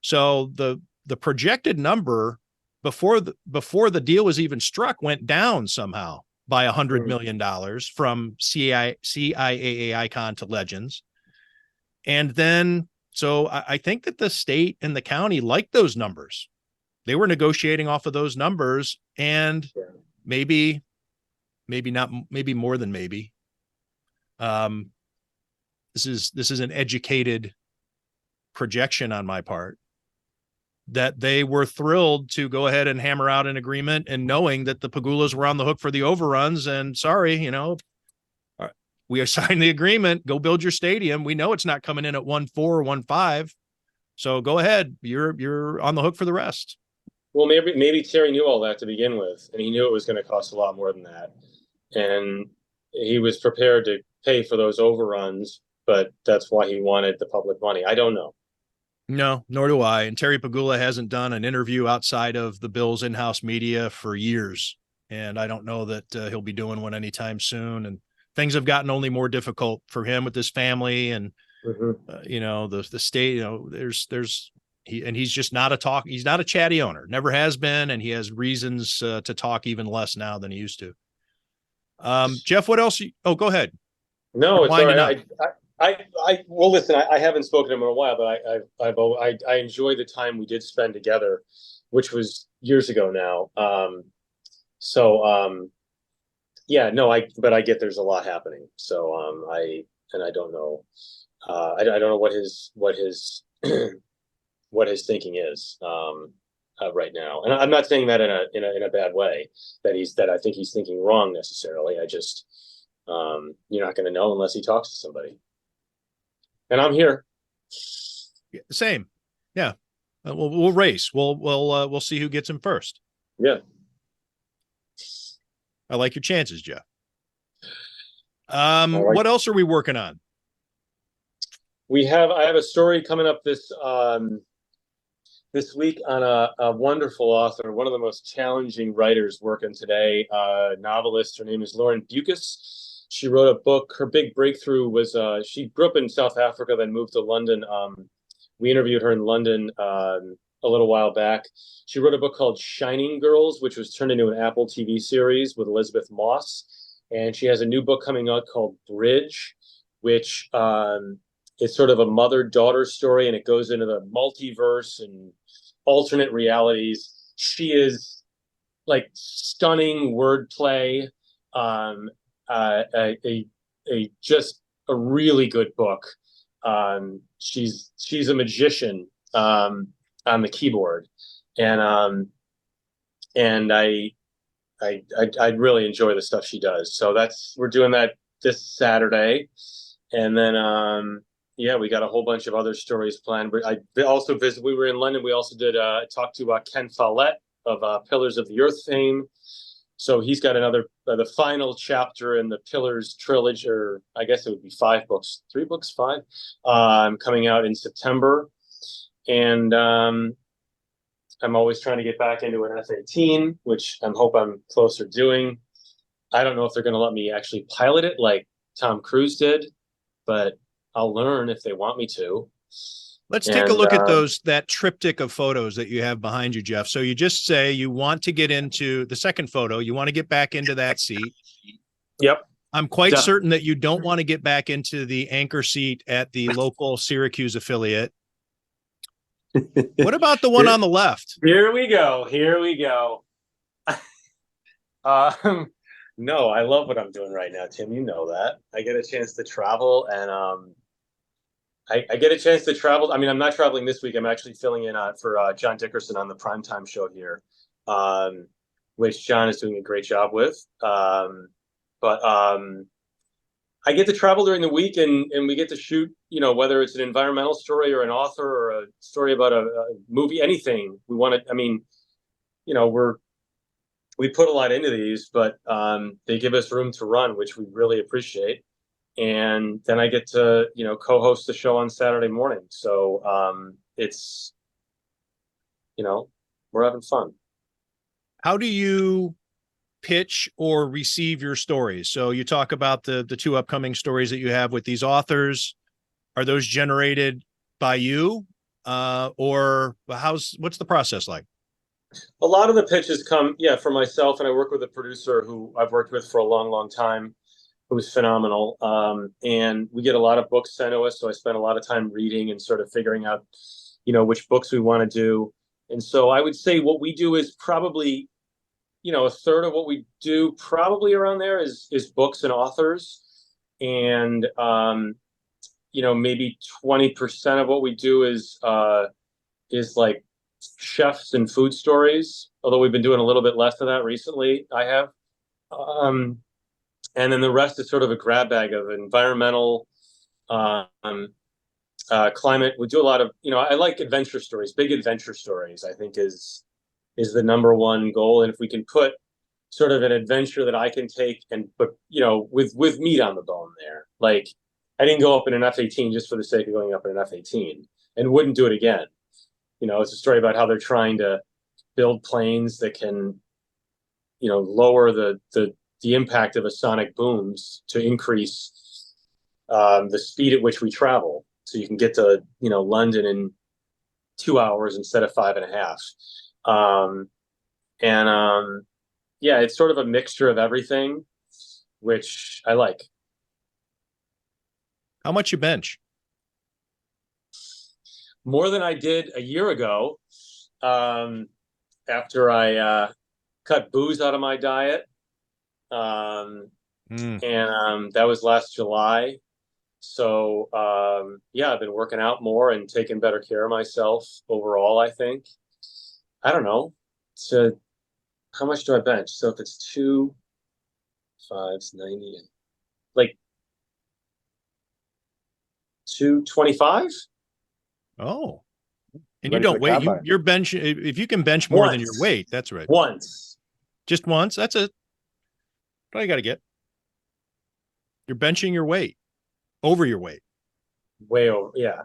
So the projected number before the deal was even struck went down somehow by $100 million from CIAA Icon to Legends. And then, so I think that the state and the county liked those numbers. They were negotiating off of those numbers, and maybe not, maybe more than maybe. This is an educated projection on my part, that they were thrilled to go ahead and hammer out an agreement, and knowing that the Pagulas were on the hook for the overruns, and sorry, we assigned the agreement, go build your stadium. We know it's not coming in at 1.4 or 1.5. So go ahead. You're on the hook for the rest. Well, maybe Terry knew all that to begin with, and he knew it was going to cost a lot more than that. And he was prepared to pay for those overruns, but that's why he wanted the public money. I don't know. No, nor do I. And Terry Pagula hasn't done an interview outside of the Bills in-house media for years. And I don't know that he'll be doing one anytime soon. And things have gotten only more difficult for him with his family and, the state, he's just not he's not a chatty owner, never has been. And he has reasons to talk even less now than he used to. Jeff, what else? Go ahead. No, it's all right. Well, listen, I haven't spoken to him in a while, but I enjoy the time we did spend together, which was years ago now. But I get there's a lot happening. So, I don't know. I don't know what his what his thinking is right now. And I'm not saying that in a bad way, that I think he's thinking wrong necessarily. I just, you're not going to know unless he talks to somebody. And I'm here. Same. Yeah. We'll race. We'll see who gets him first. Yeah. I like your chances, Jeff. What else are we working on? I have a story coming up this week on a wonderful author, one of the most challenging writers working today, novelist. Her name is Lauren Bucas. She wrote a book. Her big breakthrough was she grew up in South Africa, then moved to London. We interviewed her in London a little while back. She wrote a book called Shining Girls, which was turned into an Apple TV series with Elizabeth Moss. And she has a new book coming out called Bridge, which is sort of a mother-daughter story, and it goes into the multiverse and alternate realities. She is like stunning wordplay. Just a really good book. She's a magician on the keyboard, and I really enjoy the stuff she does. So we're doing that this Saturday, and then we got a whole bunch of other stories planned. But I also we were in London. We also did talk to Ken Follett of Pillars of the Earth fame. So he's got the final chapter in the Pillars trilogy, or I guess it would be 5 books, 3 books, 5, coming out in September. And I'm always trying to get back into an F-18, which I'm closer doing. I don't know if they're going to let me actually pilot it like Tom Cruise did, but I'll learn if they want me to. Let's take a look at that triptych of photos that you have behind you, Jeff. So you just say you want to get into the second photo. You want to get back into that seat. Yep. I'm quite certain that you don't want to get back into the anchor seat at the local Syracuse affiliate. What about the one on the left? Here we go. No, I love what I'm doing right now, Tim. You know that. I get a chance to travel, and I get a chance to travel. I mean, I'm not traveling this week. I'm actually filling in for John Dickerson on the primetime show here, which John is doing a great job with. But I get to travel during the week, and we get to shoot, whether it's an environmental story or an author or a story about a movie, anything we want to. I mean, we put a lot into these, but they give us room to run, which we really appreciate. And then I get to, co-host the show on Saturday morning. So it's, we're having fun. How do you pitch or receive your stories? So you talk about the two upcoming stories that you have with these authors. Are those generated by you? Or what's the process like? A lot of the pitches come, from myself, and I work with a producer who I've worked with for a long, long time, who's phenomenal. And we get a lot of books sent to us. So I spend a lot of time reading and sort of figuring out, which books we want to do. And so I would say what we do is probably, a third of what we do probably around there is books and authors. And, maybe 20% of what we do is like chefs and food stories, although we've been doing a little bit less of that recently. I have. And then the rest is sort of a grab bag of environmental, climate. We do a lot of, I like adventure stories. Big adventure stories, I think, is the number one goal. And if we can put sort of an adventure that I can take and put, with meat on the bone there. Like, I didn't go up in an F-18 just for the sake of going up in an F-18, and wouldn't do it again. It's a story about how they're trying to build planes that can, lower the impact of a sonic booms to increase the speed at which we travel. So you can get to, London in 2 hours instead of 5.5. It's sort of a mixture of everything, which I like. How much you bench? More than I did a year ago, after I cut booze out of my diet. And that was last July. So I've been working out more and taking better care of myself overall, I think. I don't know. So how much do I bench? So if it's 2, 5, 90, like 225. Oh, and Ready you don't for the weigh. combine. You're bench. If you can bench more than your weight, that's right. Once. Just once. That's it. What you got to get. You're benching your weight over your weight. Way over. Yeah.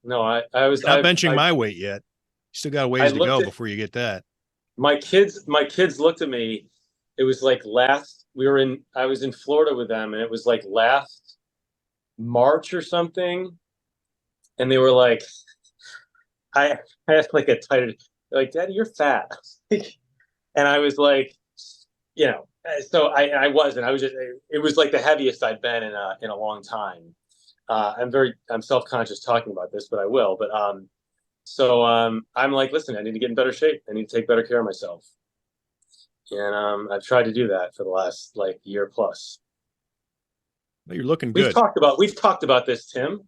No, I was Not benching my weight yet. You still got a ways to go before you get that. My kids looked at me. It was like I was in Florida with them, and it was like last March or something. And they were like, I had like a tighter, like, Daddy, you're fat. And I was like, so I wasn't. I was just. It was like the heaviest I'd been in a long time. I'm self-conscious talking about this, but I will. But I'm like, listen, I need to get in better shape. I need to take better care of myself. And I've tried to do that for the last year plus. Well, you're looking good. We've talked about this, Tim.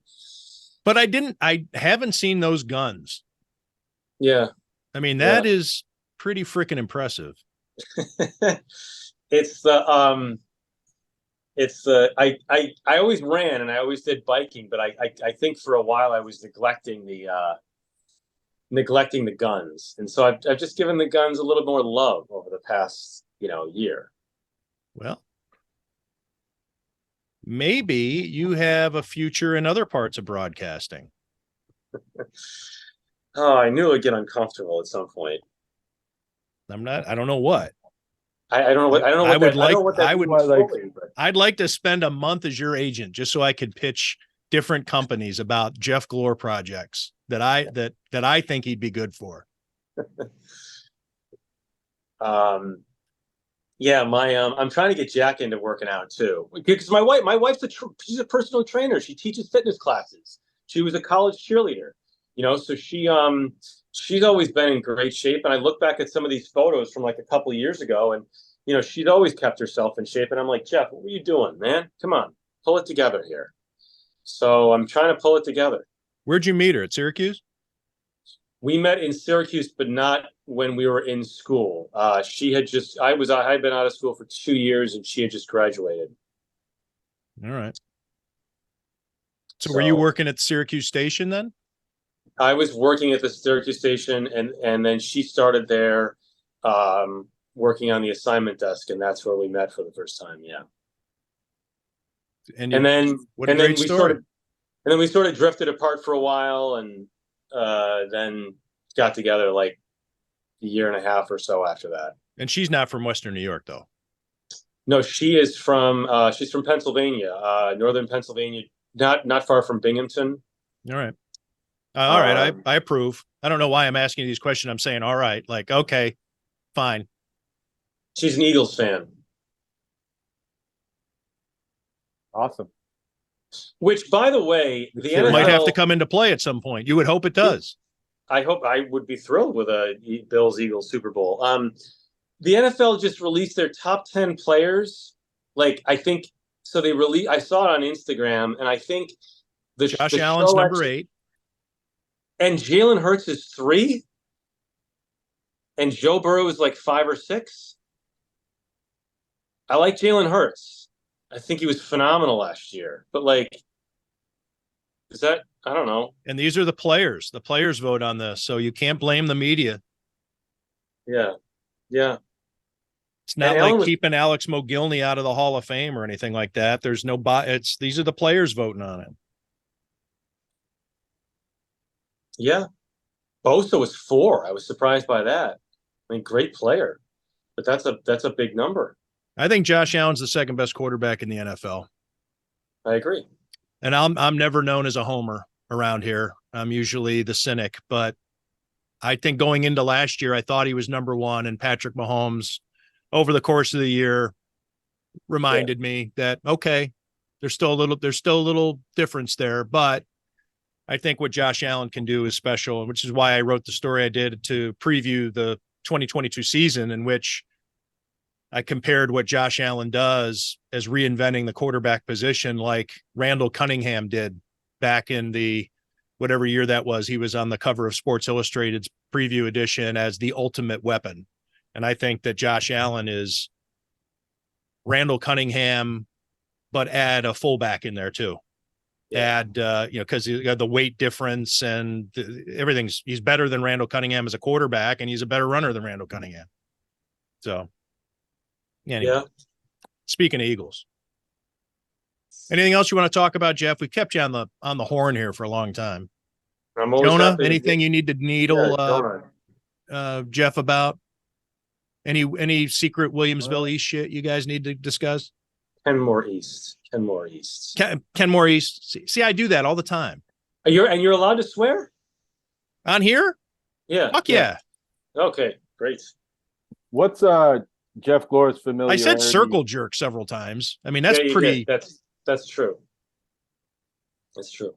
But I haven't seen those guns. Yeah. I mean, that is pretty freaking impressive. I always ran and I always did biking, but I think for a while I was neglecting the guns. And so I've just given the guns a little more love over the past, year. Well, maybe you have a future in other parts of broadcasting. Oh, I knew it'd get uncomfortable at some point. I don't know what. I don't know what I'd like to spend a month as your agent just so I could pitch different companies about Jeff Glor projects that I think he'd be good for. I'm trying to get Jack into working out too, because my wife's she's a personal trainer. She teaches fitness classes. She was a college cheerleader, so she's always been in great shape. And I look back at some of these photos from like a couple of years ago, and she'd always kept herself in shape. And I'm like, Jeff, what were you doing, man? Come on, pull it together here. So I'm trying to pull it together. Where'd you meet her? At Syracuse? We met in Syracuse, but not when we were in school. I had been out of school for 2 years, and she had just graduated. All right. So were you working at Syracuse Station then? I was working at the Syracuse Station, and then she started there working on the assignment desk, and that's where we met for the first time. Yeah. And then what a and then great we story. sort of and then we sort of drifted apart for a while, and then got together like a year and a half or so after that. And she's not from Western New York, though. No, she's from Pennsylvania, northern Pennsylvania, not far from Binghamton. All right. All right. I approve. I don't know why I'm asking you these questions. I'm saying, all right, like, okay, fine. She's an Eagles fan. Awesome. Which, by the way, the It NFL might have to come into play at some point. You would hope it does. I would be thrilled with a Bills-Eagles Super Bowl. The NFL just released their top 10 players. Like, I think so. I saw it on Instagram, and I think Josh Allen's number 8, and Jalen Hurts is 3, and Joe Burrow is like 5 or 6. I like Jalen Hurts. I think he was phenomenal last year, but like, is that, I don't know. And these are the players. The players vote on this, so you can't blame the media. Yeah. Yeah. It's not like keeping Alex Mogilny out of the Hall of Fame or anything like that. There's no these are the players voting on it. Yeah. Bosa was 4. I was surprised by that. I mean, great player, but that's a big number. I think Josh Allen's the second best quarterback in the NFL. I agree. And I'm never known as a homer around here. I'm usually the cynic, but I think going into last year, I thought he was number 1, and Patrick Mahomes over the course of the year reminded me that, okay, there's still a little difference there, but I think what Josh Allen can do is special, which is why I wrote the story I did to preview the 2022 season, in which I compared what Josh Allen does as reinventing the quarterback position, like Randall Cunningham did back in the whatever year that was. He was on the cover of Sports Illustrated's preview edition as the ultimate weapon. And I think that Josh Allen is Randall Cunningham, but add a fullback in there too. Yeah. Add, because you got the weight difference and everything's, he's better than Randall Cunningham as a quarterback, and he's a better runner than Randall Cunningham. So, anyway, yeah. Speaking of Eagles, anything else you want to talk about, Jeff? We kept you on the horn here for a long time. Jonah, anything you need to needle Jeff about? Any secret Williamsville East shit you guys need to discuss? Kenmore East. Kenmore East. See, I do that all the time. You're allowed to swear on here? Yeah. Fuck yeah. Okay, great. What's Jeff Glor's familiarity? I said circle jerk several times. I mean, that's pretty. That's true. That's true.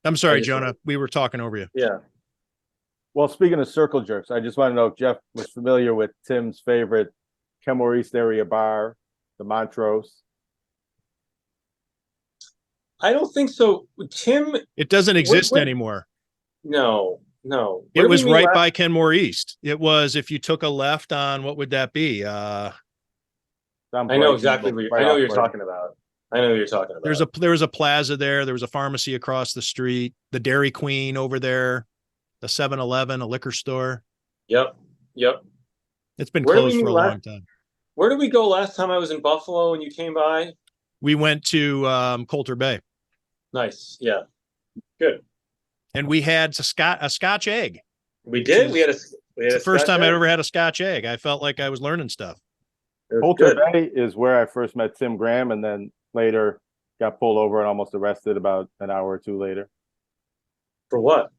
I'm sorry, Jonah. We were talking over you. Yeah. Well, speaking of circle jerks, I just want to know if Jeff was familiar with Tim's favorite Kenmore East area bar, the Montrose. I don't think so. Tim. It doesn't exist anymore. No. It was right by Kenmore East. It was, if you took a left on, what would that be? I know exactly what you're talking about. There was a plaza there. There was a pharmacy across the street, the Dairy Queen over there, the 7-Eleven, a liquor store. Yep. It's been closed for a long time. Where did we go last time I was in Buffalo and you came by? We went to Coulter Bay. Nice. Yeah. Good. And we had a Scotch egg. We did. We had the first time I ever had a Scotch egg. I felt like I was learning stuff. Coulter Bay is where I first met Tim Graham, and then later got pulled over and almost arrested about an hour or two later. For what?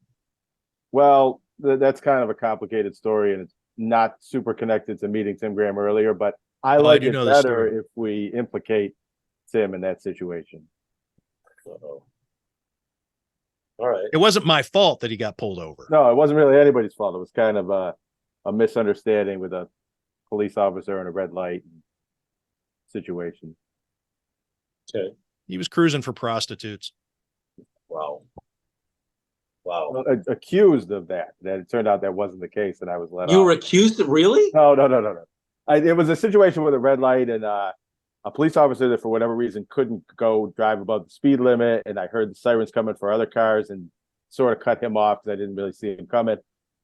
Well, that's kind of a complicated story, and it's not super connected to meeting Tim Graham earlier, but I like it better if we implicate Tim in that situation. Uh-oh. All right. It wasn't my fault that he got pulled over. No, it wasn't really anybody's fault. It was kind of a misunderstanding with a police officer and a red light situation. Okay. He was cruising for prostitutes. Wow. Well, accused of that. That it turned out that wasn't the case, and I was let off. You were accused of, really? No. It was a situation with a red light, and a police officer that for whatever reason couldn't go drive above the speed limit, and I heard the sirens coming for other cars and sort of cut him off because I didn't really see him coming.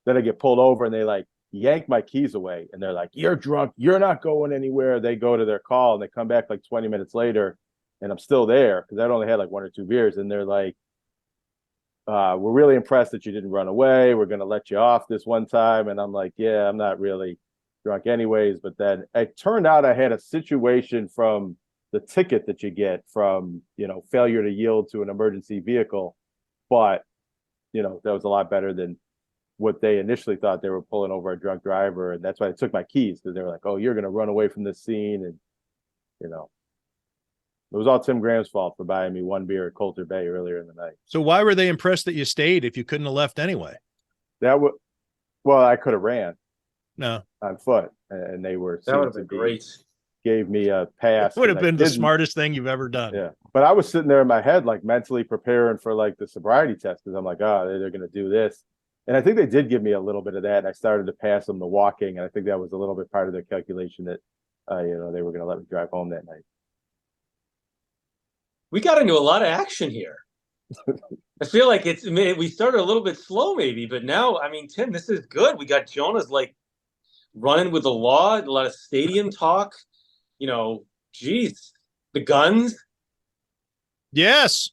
Then I get pulled over, and they yank my keys away. And they're like, "You're drunk. You're not going anywhere." They go to their call and they come back like 20 minutes later, and I'm still there because I'd only had like 1 or 2 beers. And they're like, "We're really impressed that you didn't run away. We're going to let you off this one time." And I'm like, "Yeah, I'm not really drunk anyways." But then it turned out I had a situation from the ticket that you get from, failure to yield to an emergency vehicle. But, that was a lot better than what they initially thought. They were pulling over a drunk driver. And that's why they took my keys, because they were like, "Oh, you're going to run away from this scene." And, it was all Tim Graham's fault for buying me 1 beer at Coulter Bay earlier in the night. So why were they impressed that you stayed if you couldn't have left anyway? Well, I could have ran No, on foot, and they were. That would have been great. Gave me a pass. it would have and I been the didn't. smartest thing you've ever done. Yeah. But I was sitting there in my head, like mentally preparing for like the sobriety test, because I'm like, oh, they're going to do this. And I think they did give me a little bit of that. And I started to pass them the walking. And I think that was a little bit part of their calculation that, they were going to let me drive home that night. We got into a lot of action here. I feel like we started a little bit slow maybe, but now, I mean, Tim, this is good. We got Jonah's like running with the law, a lot of stadium talk, geez, the guns. Yes.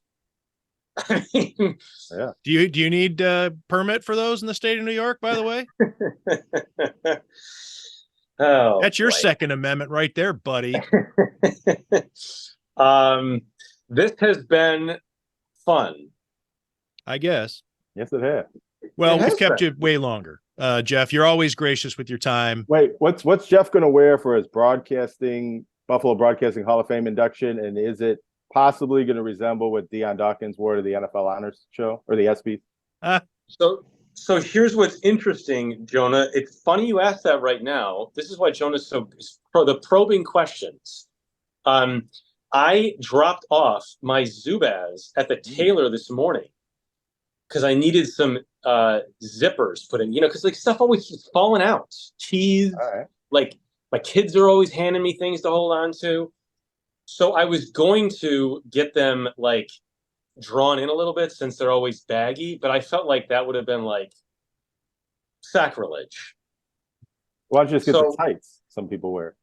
I mean, Yeah. Do you need a permit for those in the state of New York, by the way? oh, That's your boy. Second Amendment right there, buddy. This has been fun. I guess. Yes, it had. Well, It we've has kept been. you way longer. Jeff, you're always gracious with your time. Wait, what's Jeff going to wear for his Buffalo Broadcasting Hall of Fame induction? And is it possibly going to resemble what Deion Dawkins wore to the NFL Honors Show or the ESPYs? So here's what's interesting, Jonah. It's funny you asked that right now. This is why Jonah's the probing questions. I dropped off my Zubaz at the tailor this morning because I needed some zippers put in, because like stuff always keeps falling out. Keys, All right. like my kids are always handing me things to hold on to. So I was going to get them like drawn in a little bit since they're always baggy, but I felt like that would have been like sacrilege. Why don't you just get the tights some people wear?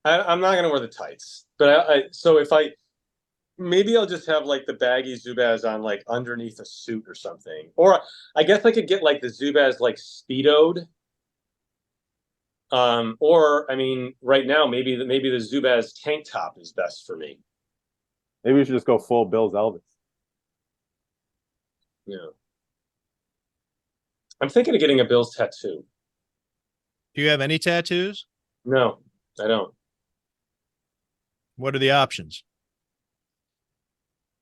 I'm not going to wear the tights, but so maybe I'll just have like the baggy Zubaz on like underneath a suit or something. Or I guess I could get like the Zubaz like speedoed. Or I mean, right now maybe the Zubaz tank top is best for me. Maybe we should just go full Bill's Elvis. Yeah. I'm thinking of getting a Bills tattoo. Do you have any tattoos? No, I don't. What are the options?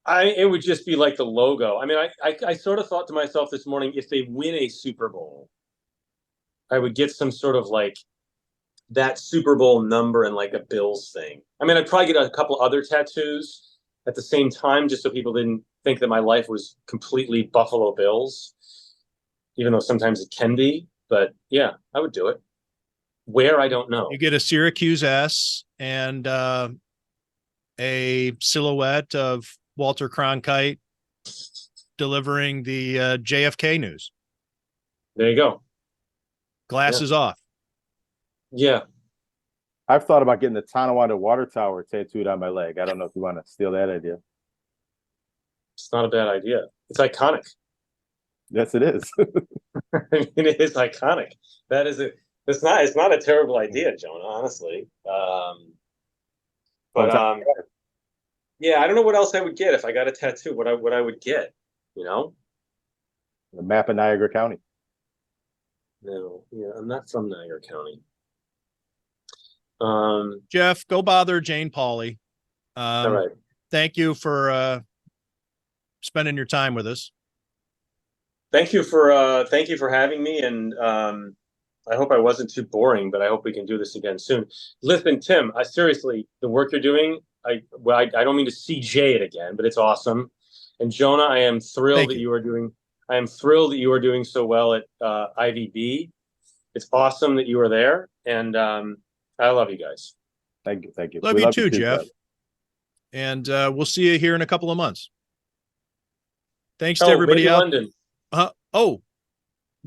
It would just be like the logo. I mean, I sort of thought to myself this morning, if they win a Super Bowl, I would get some sort of like that Super Bowl number and like a Bills thing. I mean, I'd probably get a couple other tattoos at the same time, just so people didn't think that my life was completely Buffalo Bills, even though sometimes it can be. But yeah, I would do it. Where, I don't know. You get a Syracuse S and a silhouette of Walter Cronkite delivering the JFK news. There you go. Glasses off. Yeah. I've thought about getting the Tonawanda Water Tower tattooed on my leg. I don't know if you want to steal that idea. It's not a bad idea. It's iconic. Yes, it is. I mean, it is iconic. It's not a terrible idea, Jonah, honestly. Yeah, I don't know what else I would get if I got a tattoo. What I would get, The map of Niagara County. No, yeah, I'm not from Niagara County. Jeff, go bother Jane Pauley. All right. Thank you for spending your time with us. Thank you for having me, and I hope I wasn't too boring, but I hope we can do this again soon. Listen, Tim, seriously, the work you're doing, I don't mean to CJ it again, but it's awesome. And Jonah, I am thrilled that you are doing. I am thrilled that you are doing so well at IVB. It's awesome that you are there, and I love you guys. Thank you. Thank you. Love you too, Jeff. And we'll see you here in a couple of months. Thanks to everybody out. London.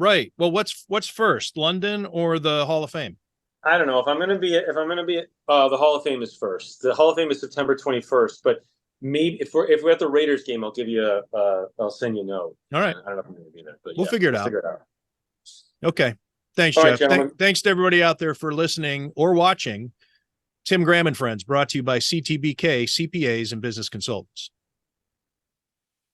Right. Well, what's first, London or the Hall of Fame? I don't know if I'm going to be at the Hall of Fame is first. The Hall of Fame is September 21st, but maybe if we're at the Raiders game, I'll give you I'll send you a note. All right. I don't know if I'm going to be there, but We'll yeah, figure it out. Okay. Thanks, All right, Jeff. gentlemen. Thanks to everybody out there for listening or watching. Tim Graham and Friends, brought to you by CTBK, CPAs and business consultants.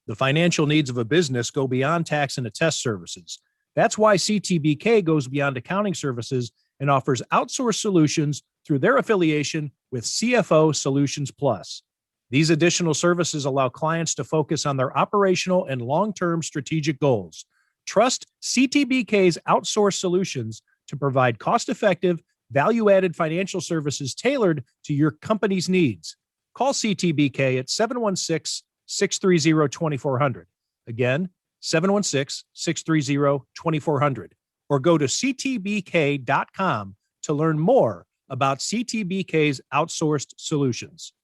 The financial needs of a business go beyond tax and attest services. That's why CTBK goes beyond accounting services and offers outsourced solutions through their affiliation with CFO Solutions Plus. These additional services allow clients to focus on their operational and long-term strategic goals. Trust CTBK's outsourced solutions to provide cost-effective, value-added financial services tailored to your company's needs. Call CTBK at 716-630-2400. Again, 716-630-2400. Or go to ctbk.com to learn more about CTBK's outsourced solutions.